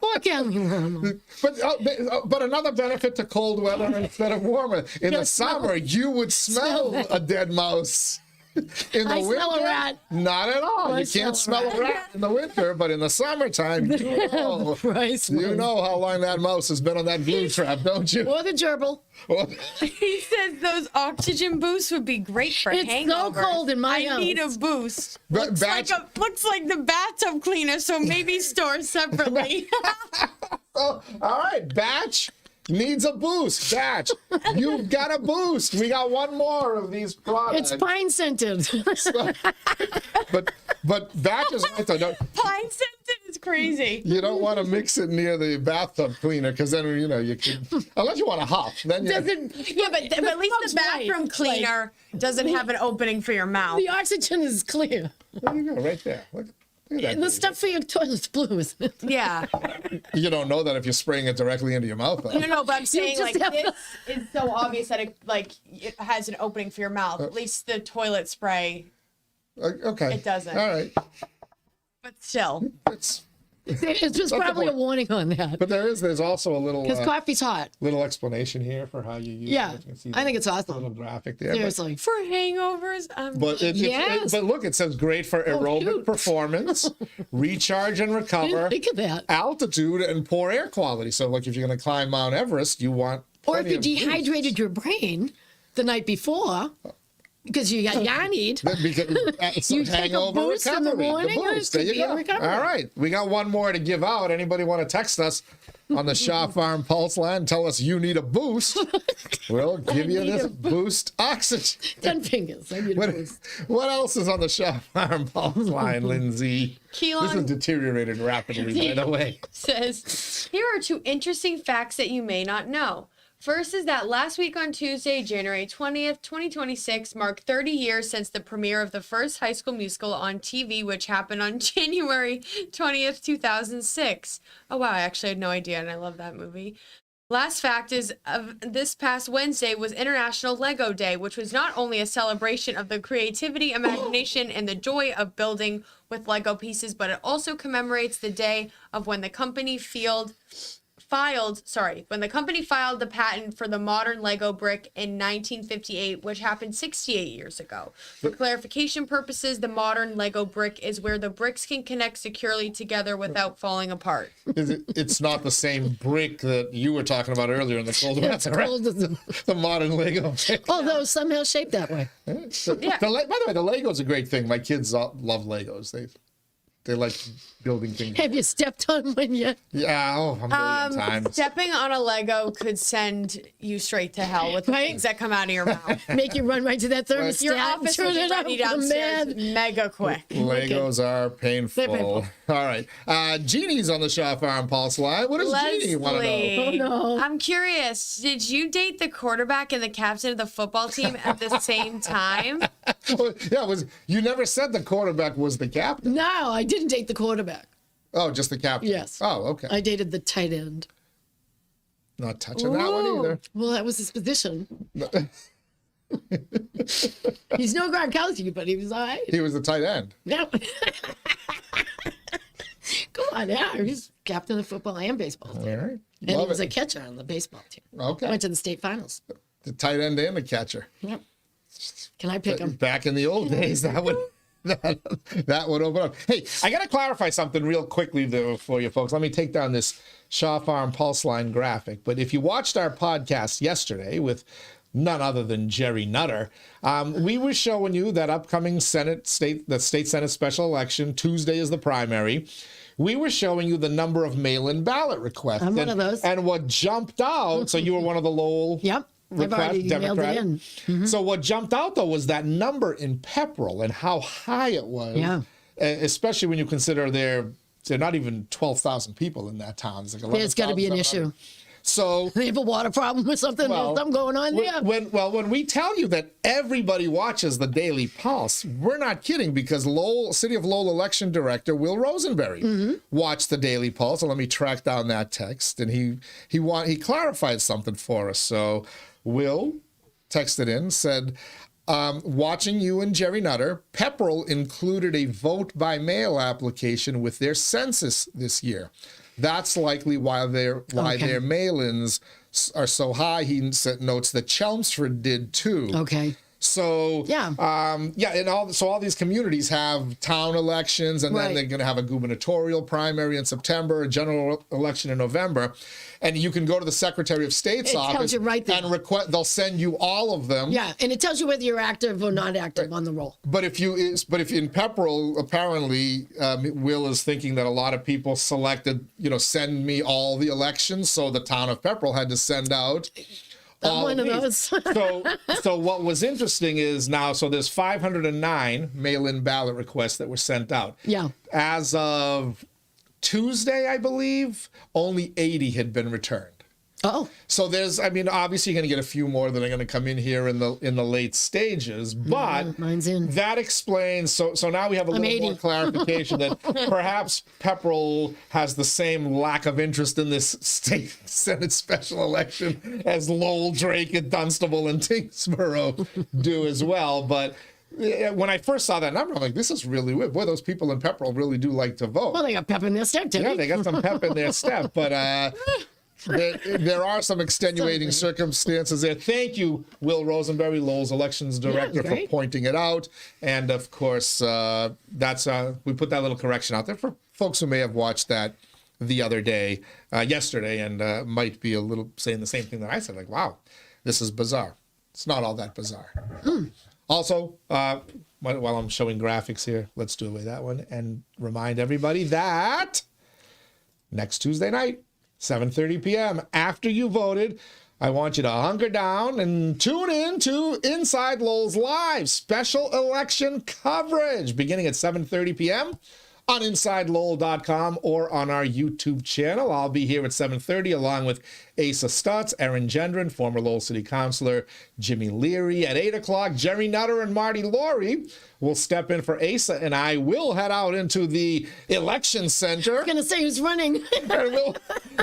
B: Poor Kelly.
A: But another benefit to cold weather instead of warmer. In the summer, you would smell a dead mouse. In the
B: I
A: winter,
B: smell a rat.
A: not at all.
B: I
A: You can't
B: smell
A: smell
B: a
A: a rat in the winter, but in the summertime, you know how long that mouse has been on that glue trap, don't you?
B: Or the gerbil.
C: He says those oxygen boosts would be great for
B: It's
C: hangovers.
B: so cold in my
C: I need a
B: house.
C: boost.
A: But
C: Looks like the bathtub cleaner, so maybe store separately.
A: Oh, all right, Batch needs a boost. Batch, you've got a boost. We got one more of these products.
B: It's pine scented.
A: But Batch is right, though.
C: Pine scented is crazy.
A: You don't want to mix it near the bathtub cleaner because then, you can, unless you want to huff. Then you,
C: Yeah, but at least the bathroom cleaner doesn't have an opening for your mouth.
B: The oxygen is clear.
A: there you go, right there. Look at that.
B: The stuff for your toilet's blue, isn't it?
C: Yeah.
A: You don't know that if you're spraying it directly into your mouth. Though.
C: No, but I'm saying
B: just
C: like
B: have
C: this is so obvious that it has an opening for your mouth. At least the toilet spray,
A: Okay.
C: It doesn't.
A: All right.
C: but still.
A: It's
B: It's probably a warning on that.
A: But there's also a little
B: Because coffee's hot.
A: little explanation here for how you use
B: Yeah,
A: it. You can see
B: I think it's
A: a
B: awesome.
A: little graphic there.
B: Seriously.
C: For hangovers,
A: But
B: Yes.
A: but look, it says great for aerobic
B: shoot.
A: performance, recharge and recover,
B: Think of that.
A: altitude, and poor air quality. So, like, if you're going to climb Mount Everest, you want
B: Or if
A: plenty
B: you
A: of boost.
B: dehydrated your brain the night before, because you got yarnied.
A: Because
B: You take a
A: hangover
B: boost in the
A: recovery.
B: morning, or
A: boost.
B: it
A: There
B: could
A: you
B: be a
A: go.
B: recovery.
A: All right, we got one more to give out. Anybody want to text us on the Shaw Farm Pulse line and tell us you need a boost? We'll give you
B: need
A: this
B: a
A: boost oxygen.
B: 10 fingers. I need a boost.
A: What else is on the Shaw Farm Pulse line, Lindsay?
C: Keelan-
A: This has deteriorated rapidly, by the way.
C: says, here are two interesting facts that you may not know. First is that last week on Tuesday, January 20th, 2026, marked 30 years since the premiere of the first High School Musical on TV, which happened on January 20th, 2006. Oh, wow, I actually had no idea, and I love that movie. Last fact is, this past Wednesday was International Lego Day, which was not only a celebration of the creativity, imagination, and the joy of building with Lego pieces, but it also commemorates the day of when the company filed the patent for the modern Lego brick in 1958, which happened 68 years ago. For clarification purposes, the modern Lego brick is where the bricks can connect securely together without falling apart.
A: It's not the same brick that you were talking about earlier in the cold
B: It's
A: weather, right?
B: cold as a-
A: The modern Lego brick.
B: Although somehow shaped that way.
C: Yeah.
A: By the way, the Lego's a great thing. My kids love Legos. They like building things.
B: Have you stepped on one yet?
A: Yeah, a million times.
C: Stepping on a Lego could send you straight to hell with the
B: Right?
C: things that come out of your mouth.
B: Make you run right to that thermostat.
C: Your
B: and
C: office
B: turn
C: will be
B: it up.
C: ready
B: I'm
C: downstairs
B: mad.
C: mega quick.
A: Legos are painful.
B: They're painful.
A: All right. Jeannie's on the Shaw Farm Pulse line. What does Jeannie want to know?
C: Leslie,
B: Oh, no.
C: I'm curious. Did you date the quarterback and the captain of the football team at the same time?
A: Well, yeah, you never said the quarterback was the captain.
B: No, I didn't date the quarterback.
A: Oh, just the captain.
B: Yes.
A: Oh, okay.
B: I dated the tight end.
A: Not touching that one either.
B: Well, that was his position. He's no Gronkowski, but he was all right.
A: He was the tight end.
B: Yeah. Come on, yeah. He's captain of football and baseball team.
A: All right.
B: And he
A: Love
B: was
A: it.
B: a catcher on the baseball team.
A: Okay.
B: Went to the state finals.
A: The tight end and the catcher.
B: Yep. Can I pick him?
A: Back in the old days, that would open up. Hey, I got to clarify something real quickly though for you folks. Let me take down this Shaw Farm Pulse Line graphic. But if you watched our podcast yesterday with none other than Jerry Nutter, we were showing you that upcoming state Senate special election. Tuesday is the primary. We were showing you the number of mail-in ballot requests.
B: I'm one of those.
A: And what jumped out, so you were one of the Lowell
B: Yep. I've
A: request,
B: already mailed it
A: Democrat.
B: in.
A: So what jumped out though was that number in Pepperell and how high it was.
B: Yeah.
A: Especially when you consider they're not even 12,000 people in that town. It's like
B: There's got to be an
A: 11,700.
B: issue.
A: So
B: They have a water problem or something. There's something going on there.
A: when we tell you that everybody watches the Daily Pulse, we're not kidding, because City of Lowell election director Will Rosenberry watched the Daily Pulse. And let me track down that text. And he clarified something for us. So Will texted in, said, watching you and Jerry Nutter, Pepperell included a vote by mail application with their census this year. That's likely why their mail-ins are so high. He notes that Chelmsford did too.
B: Okay.
A: So and all these communities have town elections, and then they're going to have a gubernatorial primary in September, a general election in November, and you can go to the Secretary of State's office
B: tells you right there.
A: and request. They'll send you all of them.
B: Yeah, and it tells you whether you're active or not active on the roll.
A: But if in Pepperell, apparently Will is thinking that a lot of people selected, send me all the elections, so the town of Pepperell had to send out.
B: One of those.
A: So what was interesting is now, so there's 509 mail-in ballot requests that were sent out.
B: Yeah.
A: As of Tuesday, I believe, only 80 had been returned.
B: Oh.
A: So obviously you're going to get a few more that are going to come in here in the late stages, but
B: mine's in.
A: That explains. So now we have a little more clarification that perhaps Pepperell has the same lack of interest in this state Senate special election as Lowell, Drake, and Dunstable and Tingsboro do as well. But when I first saw that number, I'm like, this is really weird. Boy, those people in Pepperell really do like to vote.
B: Well, they got pep in their step, didn't
A: Yeah, they got some pep in their step, but. There are some extenuating circumstances there. Thank you, Will Rosenberry, Lowell's elections director, for pointing it out. And of course, that's we put that little correction out there for folks who may have watched that the other day, yesterday, and might be a little saying the same thing that I said, like, wow, this is bizarre. It's not all that bizarre. Also, while I'm showing graphics here, let's do away that one and remind everybody that next Tuesday night, 7:30 p.m. After you voted, I want you to hunker down and tune in to Inside Lowell's live special election coverage beginning at 7:30 p.m. on InsideLowell.com or on our YouTube channel. I'll be here at 7:30 along with Asa Stutz, Erin Gendron, former Lowell City Councilor Jimmy Leary. At 8 o'clock, Jerry Nutter and Marty Laurie will step in for Asa, and I will head out into the election center.
B: I'm going to say who's running.
A: and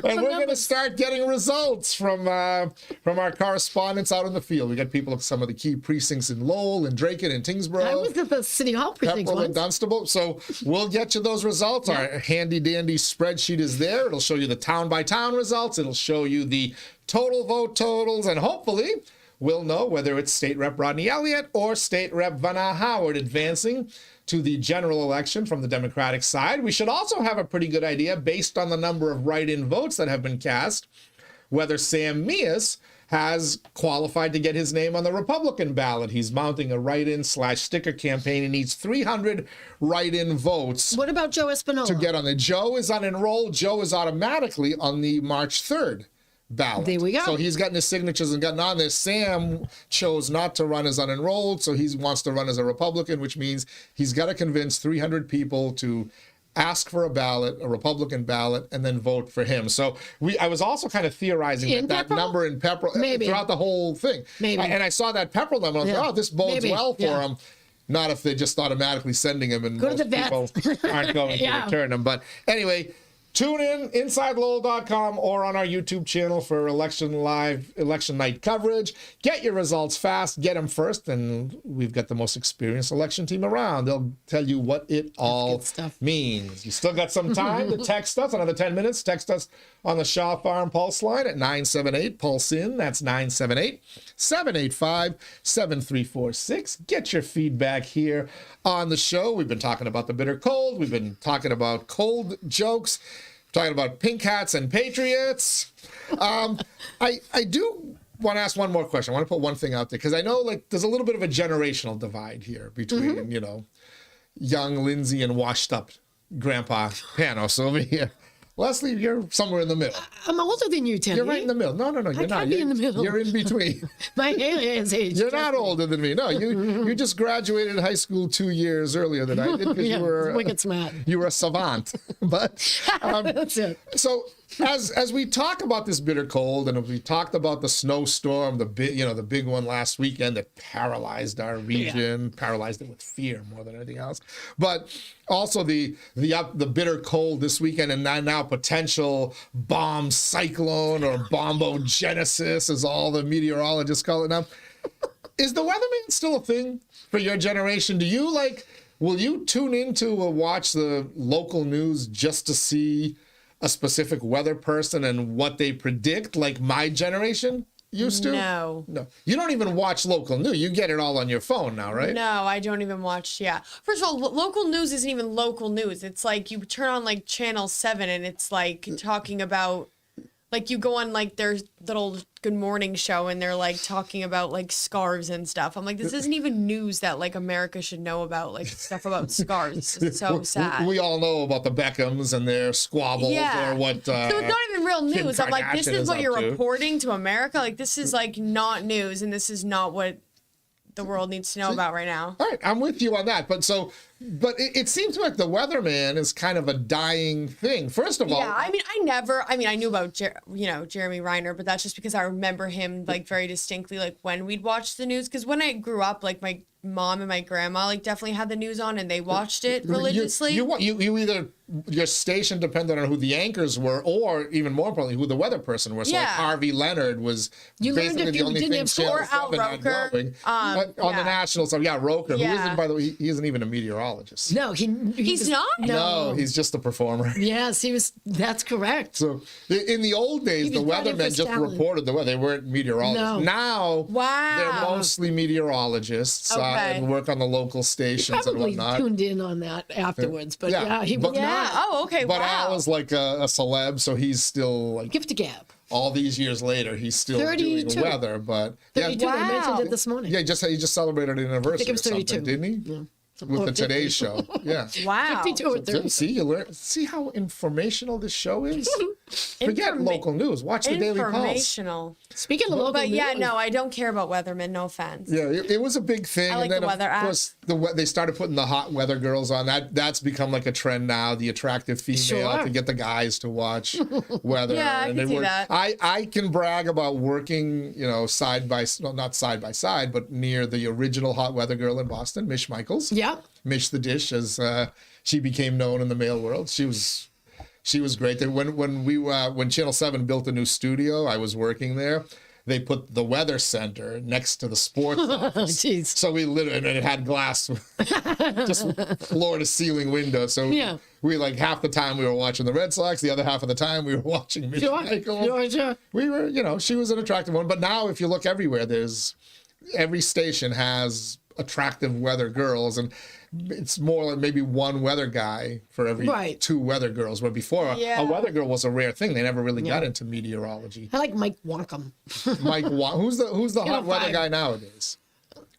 A: we're going to start getting results from our correspondents out in the field. We got people of some of the key precincts in Lowell and Drake and Tingsboro.
B: I was at the City Hall precinct
A: Pepperell and Dunstable. So we'll get you those results. Our handy dandy spreadsheet is there. It'll show you the town by town results. It'll show you the total vote totals, and hopefully we'll know whether it's State Rep Rodney Elliott or State Rep Vanna Howard advancing to the general election from the Democratic side. We should also have a pretty good idea, based on the number of write-in votes that have been cast, whether Sam Meas has qualified to get his name on the Republican ballot. He's mounting a write-in/sticker campaign. He needs 300 write-in votes.
B: What about Joe Espinola?
A: To get on there. Joe is unenrolled. Joe is automatically on the March 3rd ballot.
B: There we go.
A: So he's gotten his signatures and gotten on there. Sam chose not to run as unenrolled, so he wants to run as a Republican, which means he's got to convince 300 people to ask for a ballot, a Republican ballot, and then vote for him. So I was also kind of theorizing that number in Pepperell throughout the whole thing. And I saw that Pepperell number, and I thought, oh, this bodes well for him. Not if they're just automatically sending him and most people aren't going to return them. But anyway, tune in, InsideLowell.com or on our YouTube channel for election night coverage. Get your results fast, get them first, and we've got the most experienced election team around. They'll tell you what it all means. You still got some time to text us, another 10 minutes. Text us on the Shaw Farm Pulse line at 978-PULSE-IN. That's 978-785-7346. Get your feedback here on the show. We've been talking about the bitter cold. We've been talking about cold jokes. Talking about pink hats and patriots. I do want to ask one more question. I want to put one thing out there because I know there's a little bit of a generational divide here between young Lindsay and washed up Grandpa Panos over here. Leslie, you're somewhere in the middle.
B: I'm older than you, Teddy.
A: You're right in the middle. No, you're not.
B: Can't be in the middle.
A: You're in between.
B: My hair is age.
A: You're not older than me. No, you just graduated high school 2 years earlier than I did because you were
B: wicked smart.
A: You were a savant. But
B: that's it.
A: So as we talk about this bitter cold, and we talked about the snowstorm, the big one last weekend that paralyzed our region, paralyzed it with fear more than anything else. But also the bitter cold this weekend, and now potential bomb cyclone or bombogenesis, as all the meteorologists call it now. Is the weatherman still a thing for your generation? Will you tune into or watch the local news just to see a specific weather person and what they predict, like my generation used to?
C: No.
A: You don't even watch local news. You get it all on your phone now, right?
C: No, I don't even watch. Yeah. First of all, local news isn't even local news. It's like you turn on like Channel 7 and it's like talking about, like you go on like their little Good Morning show and they're like talking about like scarves and stuff. I'm like, this isn't even news that like America should know about, like stuff about scarves. It's so sad.
A: We all know about the Beckhams and their squabbles or what.
C: So it's not even real news. I'm like, this
A: Kardashian
C: is what
A: up
C: you're
A: to.
C: reporting to America. Like, this is like not news, and this is not what the world needs to know about right now.
A: All right, I'm with you on that. But it seems like the weatherman is kind of a dying thing. First of all,
C: Yeah, I knew about Jeremy Reiner, but that's just because I remember him like very distinctly, like when we'd watch the news. Because when I grew up, like my mom and my grandma like definitely had the news on and they watched it religiously.
A: You either, your station depended on who the anchors were, or even more importantly, who the weather person was. So like Harvey Leonard was basically the only thing Channel 7 had going. On the national side, Roker, who isn't, by the way, he isn't even a meteorologist.
B: No, he's
C: not.
A: No, he's just a performer.
B: Yes, he was. That's correct.
A: So in the old days, the weathermen just reported the weather. They weren't meteorologists.
B: No.
A: Now, they're mostly meteorologists and work on the local stations and
B: Probably
A: whatnot.
B: tuned in on that afterwards, but he was not.
C: Oh, okay.
A: But
C: wow.
A: Al is like a celeb, so he's still like
B: Gift to gab.
A: all these years later, he's still
B: 32.
A: doing weather. But
B: 32. I mentioned it this morning.
A: he just celebrated an anniversary.
B: I think it was
A: or something,
B: 32.
A: didn't he?
B: Yeah.
A: With the Today Show. Yeah.
C: Wow.
B: 52 or 30.
A: See, you learn. See how informational this show is. Forget local news. Watch the Daily Pulse.
C: Informational.
B: Speaking of local
C: But
B: news.
C: no, I don't care about weathermen. No offense.
A: Yeah, it was a big thing.
C: I like
A: and then
C: the weather
A: of course, they started putting the hot weather girls on. That's become like a trend now. The attractive female to get the guys to watch weather.
C: Yeah, I can see that.
A: I can brag about working, not side by side, but near the original hot weather girl in Boston, Mish Michaels.
B: Yeah.
A: Mish the Dish, as she became known in the male world. She was great. When Channel 7 built a new studio, I was working there. They put the weather center next to the sports office.
B: Jeez.
A: So we literally, and it had glass, just floor to ceiling windows. So we like half the time we were watching the Red Sox, the other half of the time we were watching Mish Michaels.
B: Sure.
A: We were, she was an attractive one. But now if you look everywhere, every station has attractive weather girls, and it's more like maybe one weather guy for every two weather girls. Where before a weather girl was a rare thing. They never really got into meteorology.
B: I like Mike Wonkum.
A: Who's the hot weather guy nowadays?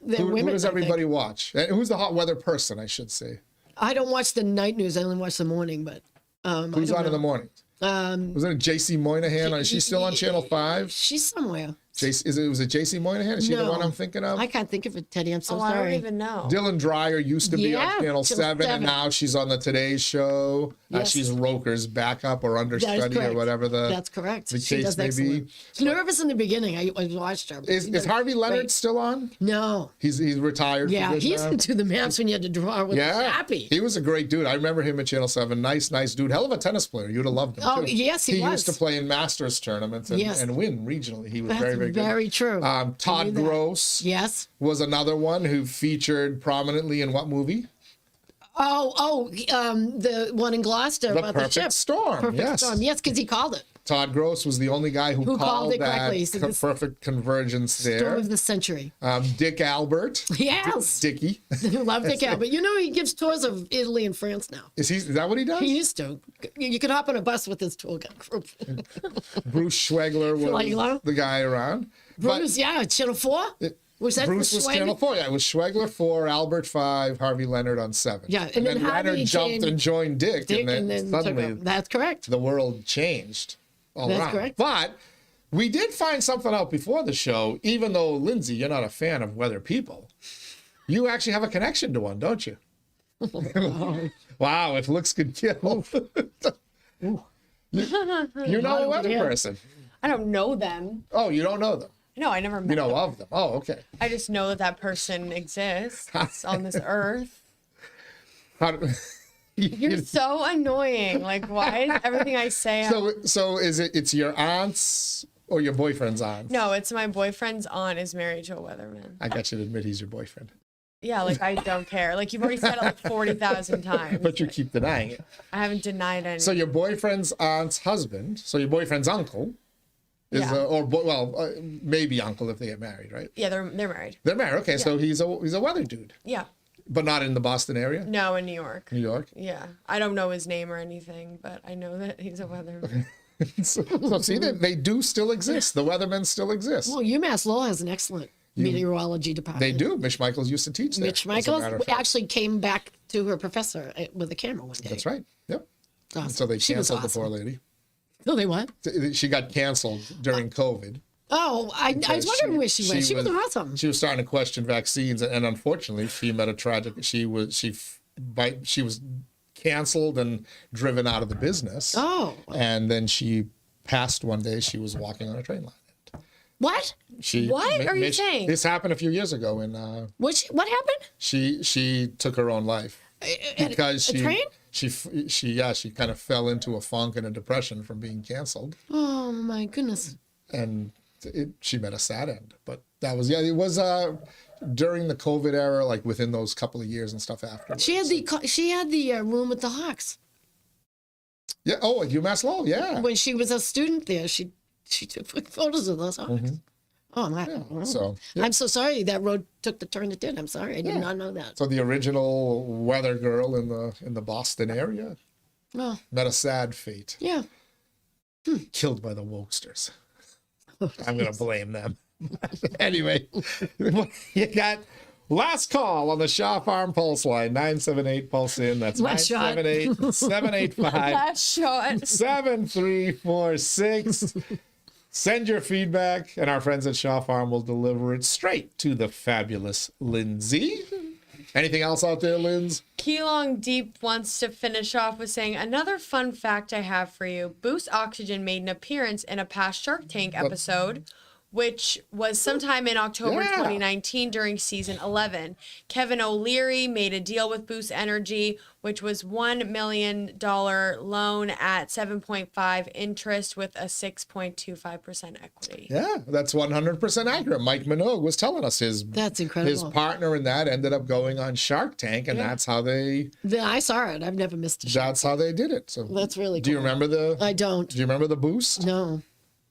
A: Who does everybody watch? And who's the hot weather person, I should say?
B: I don't watch the night news. I only watch the morning. But
A: who's on in the mornings? Was it J.C. Moynihan? Is she still on Channel 5?
B: She's somewhere.
A: Was it J.C. Moynihan? Is she the one I'm thinking of?
B: I can't think of it, Teddy. I'm so
C: I
B: sorry.
C: don't even know.
A: Dylan Dreyer used to be on Channel 7, and now she's on the Today Show. She's Roker's backup or understudy or whatever
B: That's correct.
A: the
B: She
A: case
B: does
A: may
B: excellent.
A: be.
B: She's nervous in the beginning. I watched her.
A: Is Harvey Leonard still on?
B: No.
A: He's retired.
B: Yeah,
A: for good
B: he's
A: now?
B: into the maps when you had to draw with Happy.
A: He was a great dude. I remember him at Channel 7. Nice dude. Hell of a tennis player. You'd have loved him.
B: Oh,
A: too.
B: yes, he was.
A: He used to play in Masters tournaments and win regionally. He was very, very good.
B: Very true.
A: Todd Gross was another one who featured prominently in what movie?
B: The one in Gloucester about the ship.
A: Storm.
B: Perfect Storm. Yes, because he called it.
A: Todd Gross was the only guy who called
B: it correctly.
A: that perfect convergence there.
B: Storm of the century.
A: Dick Albert.
B: Yes.
A: Dickie.
B: Love Dick Albert. He gives tours of Italy and France now.
A: Is that what he does?
B: He used to. You could hop on a bus with his tour group.
A: Bruce Schwegler was the guy around.
B: Bruce, Channel 4? Was that
A: Bruce was Channel 4. Yeah, it was Schwegler 4, Albert 5, Harvey Leonard on 7.
B: Yeah,
A: and then Leonard jumped and joined Dick and then suddenly
B: that's correct.
A: The world changed all around.
B: Correct.
A: But we did find something out before the show, even though, Lindsay, you're not a fan of weather people. You actually have a connection to one, don't you? Wow, if looks could kill. You know a weather person.
C: I don't know them.
A: Oh, you don't know them?
C: No, I never met
A: them.
C: of
A: them. Oh, okay.
C: I just know that person exists on this earth. You're so annoying. Like, why is everything I say?
A: So it's your aunt's or your boyfriend's aunt?
C: No, it's my boyfriend's aunt is married to a weatherman.
A: I got you to admit he's your boyfriend.
C: Yeah, like I don't care. Like you've already said it like 40,000 times.
A: But you keep denying it.
C: I haven't denied anything.
A: So your boyfriend's aunt's husband, so your boyfriend's uncle, is
C: Yeah.
A: maybe uncle if they get married, right?
C: Yeah, they're married.
A: They're married. Okay, so he's a weather dude,
C: Yeah.
A: but not in the Boston area.
C: No, in New York.
A: New York.
C: Yeah. I don't know his name or anything, but I know that he's a weatherman.
A: So see, they do still exist. The weathermen still exist.
B: Well, UMass Lowell has an excellent meteorology department.
A: They do. Mitch Michaels used to teach there.
B: Mitch
A: as a
B: Michaels
A: matter of fact.
B: actually came back to her professor with a camera one day.
A: That's right. Yep.
B: Awesome.
A: So they
B: She was
A: canceled the
B: awesome.
A: poor lady.
B: Oh, they what?
A: She got canceled during COVID.
B: Oh, I was wondering where she went. She was awesome.
A: She was starting to question vaccines, and unfortunately, she met a tragic. She was canceled and driven out of the business.
B: Oh.
A: And then she passed one day. She was walking on a train line.
B: What?
C: What are you saying?
A: This happened a few years ago, and
B: What happened?
A: she took her own life because
B: a train?
A: she kind of fell into a funk and a depression from being canceled,
B: Oh my goodness.
A: and she met a sad end. But that was it was during the COVID era, like within those couple of years and stuff after.
B: She had the room with the Hawks
A: Yeah. Oh, at UMass Lowell. Yeah.
B: when she was a student there. She took photos of those Hawks. Oh my!
A: So yeah.
B: I'm so sorry that road took the turn it did. I'm sorry, I did not know that.
A: So the original weather girl in the Boston area
B: Oh
A: met a sad fate.
B: yeah.
A: Killed by the wokesters. I'm gonna blame them. Anyway, you got last call on the Shaw Farm Pulse line, 978 Pulse in. That's
B: Last shot.
A: 978 785
C: Last shot.
A: 7346. Send your feedback, and our friends at Shaw Farm will deliver it straight to the fabulous Lindsay. Anything else out there, Linz?
C: Keelong Deep wants to finish off with saying, another fun fact I have for you. Boost Oxygen made an appearance in a past Shark Tank episode, which was sometime in October 2019 during season 11. Kevin O'Leary made a deal with Boost Energy, which was $1 million loan at 7.5 interest with a 6.25% equity.
A: Yeah, that's 100% accurate. Mike Minogue was telling us
B: That's incredible.
A: his partner in that ended up going on Shark Tank, and that's how they
B: I saw it. I've never missed a show.
A: that's how they did it. So
B: That's really
A: do you
B: cool.
A: remember
B: I don't.
A: Do you remember the boost?
B: No.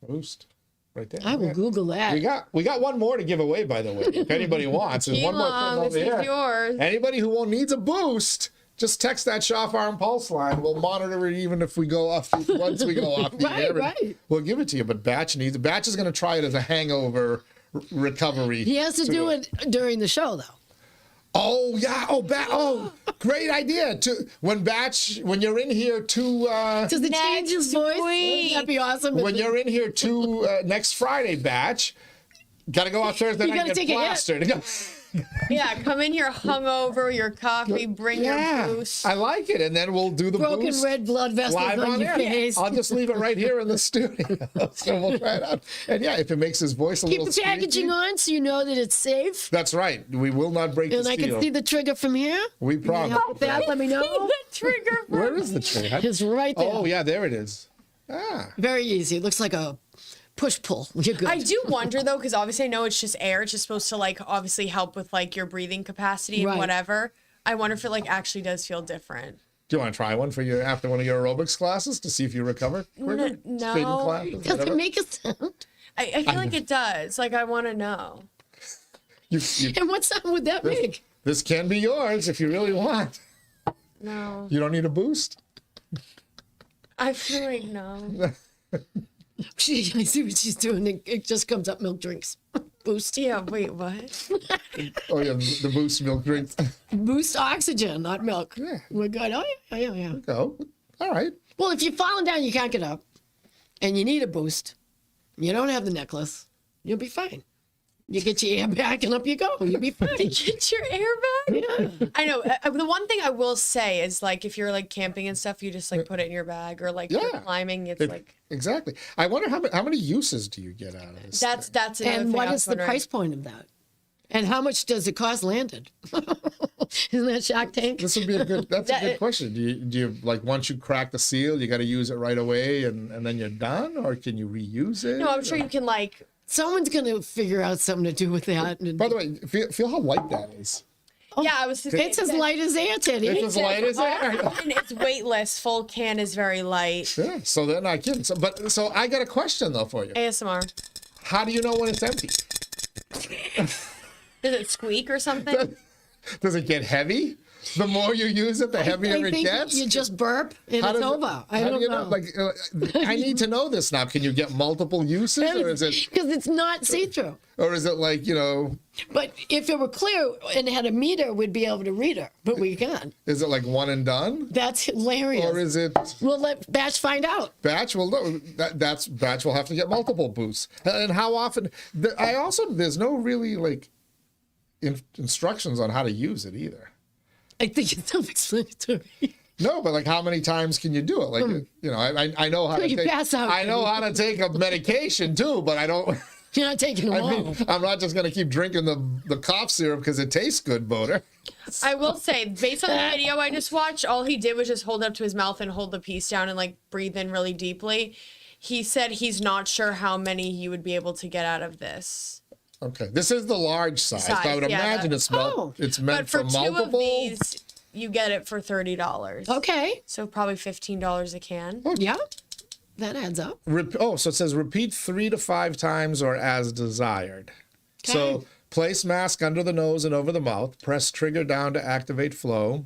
A: Boost. Right there.
B: I will Google that.
A: We got one more to give away, by the way. If anybody wants, there's one more thing
C: Keelong,
A: over
C: this
A: here.
C: is yours.
A: Anybody who needs a boost, just text that Shaw Farm Pulse line. We'll monitor it even if we go off once we go off the
B: Right,
A: air.
B: right.
A: We'll give it to you. But Batch is going to try it as a hangover recovery.
B: He has to do it during the show, though.
A: Oh yeah! Great idea! When you're in here
B: Does it change his voice?
C: week.
B: That'd be awesome.
A: when you're in here next Friday, Batch, gotta go out Thursday
B: You
A: night and
B: gotta
A: get
B: take a hit.
A: plastered.
C: Yeah, come in here hungover, your coffee, bring your boost.
A: I like it, and then we'll do the
B: broken
A: boost
B: red blood vessels
A: live
B: on
A: on
B: your
A: air.
B: face.
A: I'll just leave it right here in the studio, so we'll try it out. And yeah, if it makes his voice a
B: Keep
A: little
B: the packaging
A: squeaky,
B: on so you know that it's safe.
A: that's right. We will not break
B: And
A: the
B: I
A: seal.
B: can see the trigger from here.
A: We
B: Can you
A: promise.
B: help with that? Let me know.
C: The trigger.
A: Where is the trigger?
B: It's right there.
A: Oh yeah, there it is. Ah.
B: Very easy. It looks like a push pull. You're good.
C: I do wonder though, because obviously I know it's just air. It's just supposed to like obviously help with like your breathing capacity and
B: Right.
C: whatever. I wonder if it like actually does feel different.
A: Do you want to try one for your after one of your aerobics classes to see if you recover quicker?
C: No.
A: Spin classes,
B: Does
A: whatever.
B: it make a sound?
C: I feel like it does. Like I want to know.
A: You-
B: And what sound would that make?
A: this can be yours if you really want.
C: No.
A: You don't need a boost.
C: I feel like no.
B: I see what she's doing. It just comes up milk drinks. Boost.
C: Yeah, wait, what?
A: Oh yeah, the boost milk drink.
B: Boost oxygen, not milk.
A: Yeah.
B: We're good. Oh, yeah.
A: Go. All right.
B: Well, if you're falling down, you can't get up, and you need a boost, you don't have the necklace, you'll be fine. You get your air back and up you go. You'll be fine.
C: Get your air back?
B: Yeah.
C: I know. The one thing I will say is like if you're like camping and stuff, you just like put it in your bag or like you're
A: Yeah.
C: climbing. It's
A: If-
C: like
A: exactly. I wonder how many uses do you get out of this?
C: that's another
B: And
C: thing
B: what
C: I was
B: is the
C: wondering.
B: price point of that? And how much does it cost landed? Isn't that Shark Tank?
A: This would be a good. That's a good question. Do you like once you crack the seal, you got to use it right away, and then you're done, or can you reuse it?
C: No, I'm sure you can like.
B: Someone's gonna figure out something to do with that.
A: By the way, feel how light that is.
C: Yeah, I was.
B: It's as light as air, Teddy.
A: It's as light as air.
C: And it's weightless. Full can is very light.
A: Yeah, so they're not kidding. So I got a question though for you.
C: ASMR.
A: How do you know when it's empty?
C: Does it squeak or something?
A: Does it get heavy? The more you use it, the heavier it gets.
B: You just burp and
A: How
B: it's
A: does it-
B: over. I
A: how do
B: don't
A: you
B: know.
A: Like, I need to know this now. Can you get multiple uses, or is it,
B: Because it's not see-through.
A: like
B: But if it were clear and had a meter, we'd be able to read her. But we can't.
A: is it like one and done,
B: That's hilarious.
A: or is it
B: We'll let Batch find out.
A: batch? Well, no, that's batch will have to get multiple boosts. And how often? There's no really like instructions on how to use it either.
B: I think it's self-explanatory.
A: No, but like how many times can you do it? Like I know how
B: Till
A: to
B: you
A: take.
B: pass out.
A: I know how to take a medication too, but I don't.
B: You're not taking them
A: I
B: all.
A: mean, I'm not just gonna keep drinking the cough syrup because it tastes good, Bodor.
C: I will say, based on the video I just watched, all he did was just hold it up to his mouth and hold the piece down and like breathe in really deeply. He said he's not sure how many he would be able to get out of this.
A: Okay, this is the large size. I would imagine it's
C: But
A: meant
C: for
A: for
C: two
A: multiple.
C: of these, you get it for $30.
B: Okay.
C: So probably $15 a can.
B: Yeah. That adds up.
A: So it says repeat 3 to 5 times or as desired. So place mask under the nose and over the mouth. Press trigger down to activate flow.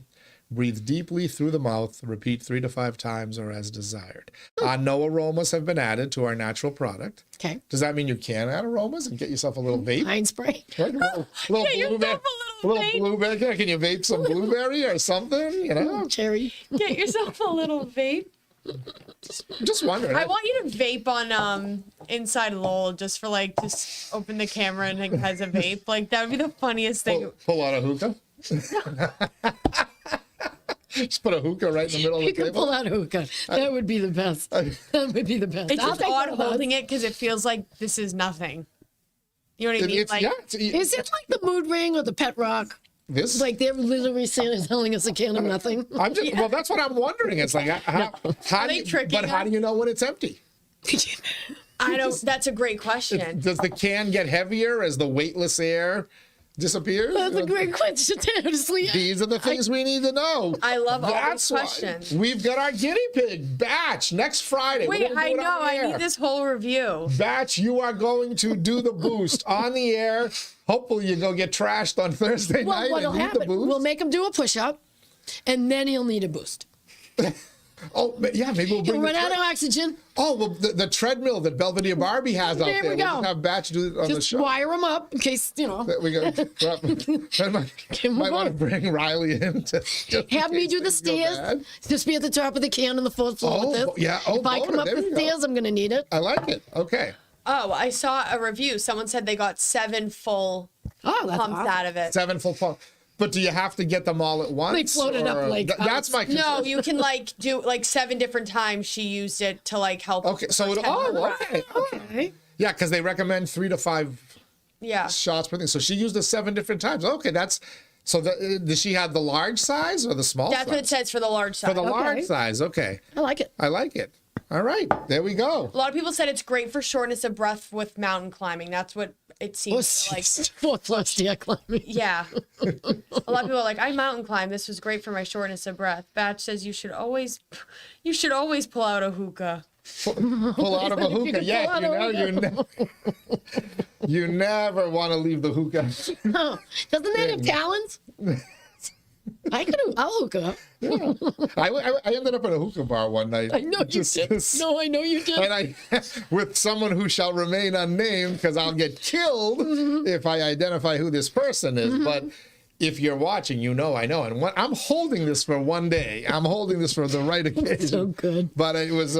A: Breathe deeply through the mouth. Repeat 3 to 5 times or as desired. No aromas have been added to our natural product.
B: Okay.
A: Does that mean you can add aromas and get yourself a little vape?
B: Pine spray.
A: Right? Little
C: Get yourself
A: blueberry.
C: a little vape.
A: Blueberry. Yeah, can you vape some blueberry or something? You know,
B: Cherry.
C: Get yourself a little vape.
A: I'm just wondering.
C: I want you to vape on Inside Lowell just for like just open the camera and it has a vape. Like that would be the funniest thing.
A: Pull out a hookah. Just put a hookah right in the middle of
B: You
A: the
B: can
A: table.
B: pull out a hookah. That would be the best. That would be the best.
C: It's
B: I'll
C: just
B: take
C: odd
B: one of those.
C: holding it because it feels like this is nothing. You know what I mean? Like,
B: Is it like the mood ring or the pet rock?
A: this?
B: Like they're literally telling us a can of nothing.
A: I'm just well. That's what I'm wondering. It's like how do
C: they
A: you,
C: tricking
A: but how
C: us?
A: do you know when it's empty?
C: I don't. That's a great question.
A: Does the can get heavier as the weightless air disappears?
B: That's a great question, honestly.
A: These are the things we need to know.
C: I love all these
A: That's why
C: questions.
A: we've got our guinea pig Batch next Friday. We're
C: Wait,
A: gonna do
C: I
A: it
C: know.
A: on the
C: I
A: air.
C: need this whole review.
A: Batch, you are going to do the boost on the air. Hopefully, you go get trashed on Thursday
B: Well,
A: night
B: what'll
A: and need the
B: happen?
A: boost.
B: We'll make him do a push-up, and then he'll need a boost.
A: Oh, yeah, maybe we'll
B: He'll
A: bring
B: run
A: the
B: out of oxygen.
A: Oh, well, the treadmill that Belvedere Barbie has out
B: There
A: there.
B: we
A: We'll
B: go.
A: just have Batch do it on the
B: Just
A: show.
B: wire him up in case, you know.
A: That we go. might want to bring Riley in to just in
B: Have me
A: case
B: do the
A: things go
B: stairs.
A: bad.
B: Just be at the top of the can on the fourth floor with
A: Oh,
B: this.
A: yeah. Oh,
B: if I come
A: Bodor,
B: up
A: there
B: the
A: we go.
B: stairs, I'm going to need it.
A: I like it. Okay.
C: Oh, I saw a review. Someone said they got 7 full
B: Oh, that's
C: pumps
B: awesome.
C: out of it.
A: 7 full pump. But do you have to get them all at once?
B: They float it up
A: or-
B: like
A: That's my concern.
C: No, you can like do like 7 different times. She used it to like help.
A: Okay, so it,
C: protect her breath.
A: okay.
B: Okay.
A: Yeah, because they recommend 3 to 5
C: Yeah.
A: shots per thing. So she used it 7 different times. Okay, that's so. Does she have the large size or the small
C: That's
A: size?
C: what it says for the large size.
A: For the large size. Okay,
B: I like it.
A: I like it. All right, there we go.
C: A lot of people said it's great for shortness of breath with mountain climbing. That's what it seems like.
B: Fourth floor stair climbing.
C: Yeah. A lot of people are like, I mountain climb. This was great for my shortness of breath. Batch says you should always pull out a hookah.
A: Pull out of a hookah.
B: can
A: Yeah,
B: pull out a
A: you never want to leave the hookah.
B: No. Doesn't that have talons? I'll hook up.
A: I ended up at a hookah bar one night.
B: I know you did. No, I know you did.
A: And I, with someone who shall remain unnamed, because I'll get killed if I identify who this person is. But if you're watching, you know I know. And I'm holding this for one day. I'm holding this for the right occasion.
B: So good.
A: But it was.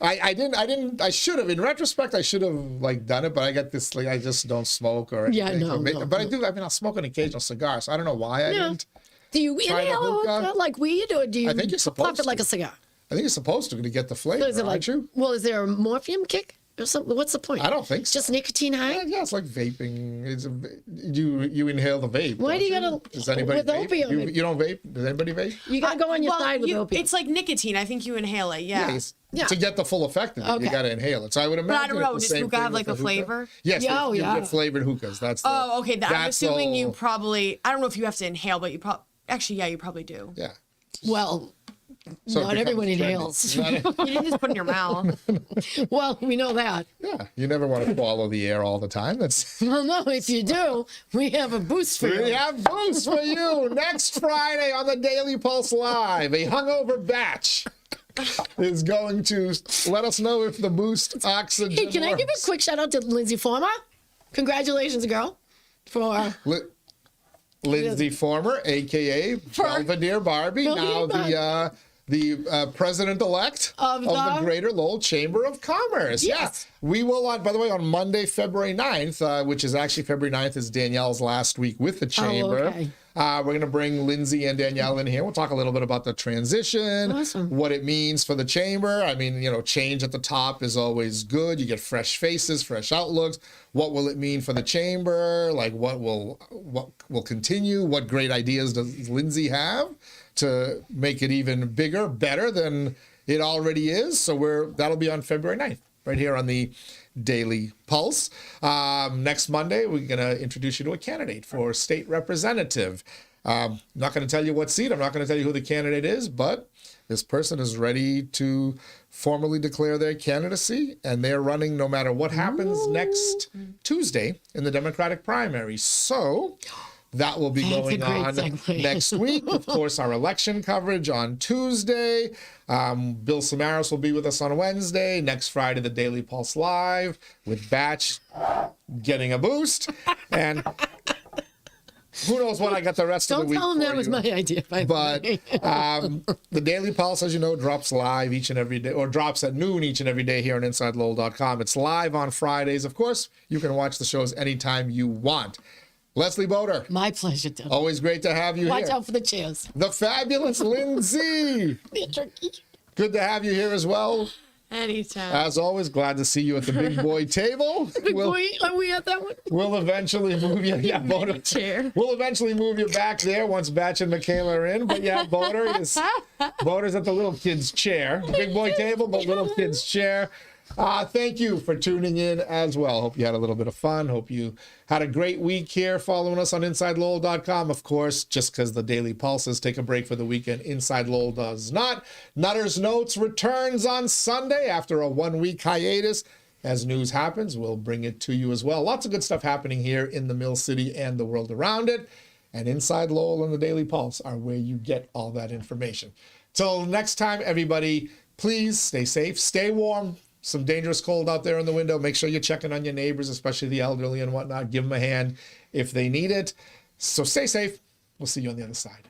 A: I should have. In retrospect, I should have like done it. But I got this. Like, I just don't smoke or anything.
B: Yeah, no.
A: But I do. I mean, I'll smoke an occasional cigar. So I don't know why I didn't.
B: Do you
A: Try the
B: inhale a
A: hookah?
B: hookah like weed, or do you
A: I think you're
B: puff
A: supposed
B: it like
A: to.
B: a cigar?
A: I think you're supposed to get the flavor,
B: So is it
A: aren't
B: like,
A: you?
B: well, is there a morphine kick? What's the point?
A: I don't think so.
B: Just nicotine high?
A: Yeah, it's like vaping. You inhale the vape.
B: Why do you gotta?
A: Does anybody
B: with
A: vape?
B: opium?
A: You don't vape? Does anybody vape?
B: You gotta go on your side with opium.
C: It's like nicotine. I think you inhale it. Yeah.
B: Yeah.
A: To get the full effect of it, you
B: Okay.
A: got to inhale it. So I would
C: But
A: imagine
C: I don't know.
A: it's
C: Does
A: the same
C: hookah
A: thing
C: have like
A: with
C: a
A: the hookah.
C: flavor?
A: Yes,
B: Yeah,
A: you
B: yeah.
A: get flavored hookahs. That's the,
C: Oh, okay. I'm
A: that's
C: assuming you
A: all-
C: probably. I don't know if you have to inhale, but you probably. Actually, yeah, you probably do.
A: Yeah.
B: Well,
A: So it
B: not
A: becomes
B: everyone
A: trendy.
B: inhales.
C: You didn't just put it in your mouth.
B: Well, we know that.
A: Yeah, you never want to swallow the air all the time. That's
B: Well, no, if you do, we have a boost for
A: we
B: you.
A: have boost for you next Friday on the Daily Pulse Live. A hungover batch is going to let us know if the boost oxygen.
B: Hey, can I give a
A: works.
B: quick shout out to Lindsay Former? Congratulations, girl, for
A: Lindsay Former, aka Belvedere Barbie, now the president-elect
B: Of
A: the
B: the-
A: Greater Lowell Chamber of Commerce.
B: Yes.
A: Yeah. We will, by the way, on Monday, February 9th, which is actually February 9th is Danielle's last week with the chamber.
B: okay.
A: We're going to bring Lindsay and Danielle in here. We'll talk a little bit about the transition,
B: Awesome.
A: what it means for the chamber. I mean, change at the top is always good. You get fresh faces, fresh outlooks. What will it mean for the chamber? Like what will continue? What great ideas does Lindsay have to make it even bigger, better than it already is? So that'll be on February 9th, right here on the Daily Pulse. Next Monday, we're going to introduce you to a candidate for state representative. I'm not going to tell you what seat. I'm not going to tell you who the candidate is, but this person is ready to formally declare their candidacy, and they're running no matter what happens next Tuesday in the Democratic primary. So that will be
B: That's a
A: going
B: great
A: on
B: segue.
A: next week. Of course, our election coverage on Tuesday. Bill Samaras will be with us on Wednesday. Next Friday, the Daily Pulse Live with Batch getting a boost. And who knows when I got the rest of
B: Don't
A: the week
B: tell them
A: for
B: that was
A: you.
B: my idea. By the
A: But
B: way.
A: the Daily Pulse, as you know, drops live each and every day, or drops at noon each and every day here on InsideLowell.com. It's live on Fridays. Of course, you can watch the shows anytime you want. Leslie Bodor,
B: My pleasure, Dylan.
A: always great to have you
B: Watch
A: here.
B: out for the chairs.
A: The fabulous Lindsay.
B: They're tricky.
A: Good to have you here as well.
C: Anytime.
A: As always, glad to see you at the big boy table.
B: Big boy, are we at that one?
A: We'll eventually move you. Yeah, Bodor.
C: Chair.
A: We'll eventually move you back there once Batch and Michaela are in. But yeah, Bodor's at the little kid's chair. Big boy table, but little kid's chair. Thank you for tuning in as well. Hope you had a little bit of fun. Hope you had a great week here following us on InsideLowell.com. Of course, just because the Daily Pulses take a break for the weekend, Inside Lowell does not. Nutter's Notes returns on Sunday after a 1-week hiatus. As news happens, we'll bring it to you as well. Lots of good stuff happening here in the Mill City and the world around it. And Inside Lowell and the Daily Pulse are where you get all that information. Till next time, everybody, please stay safe, stay warm. Some dangerous cold out there in the window. Make sure you're checking on your neighbors, especially the elderly and whatnot. Give them a hand if they need it. So stay safe. We'll see you on the other side.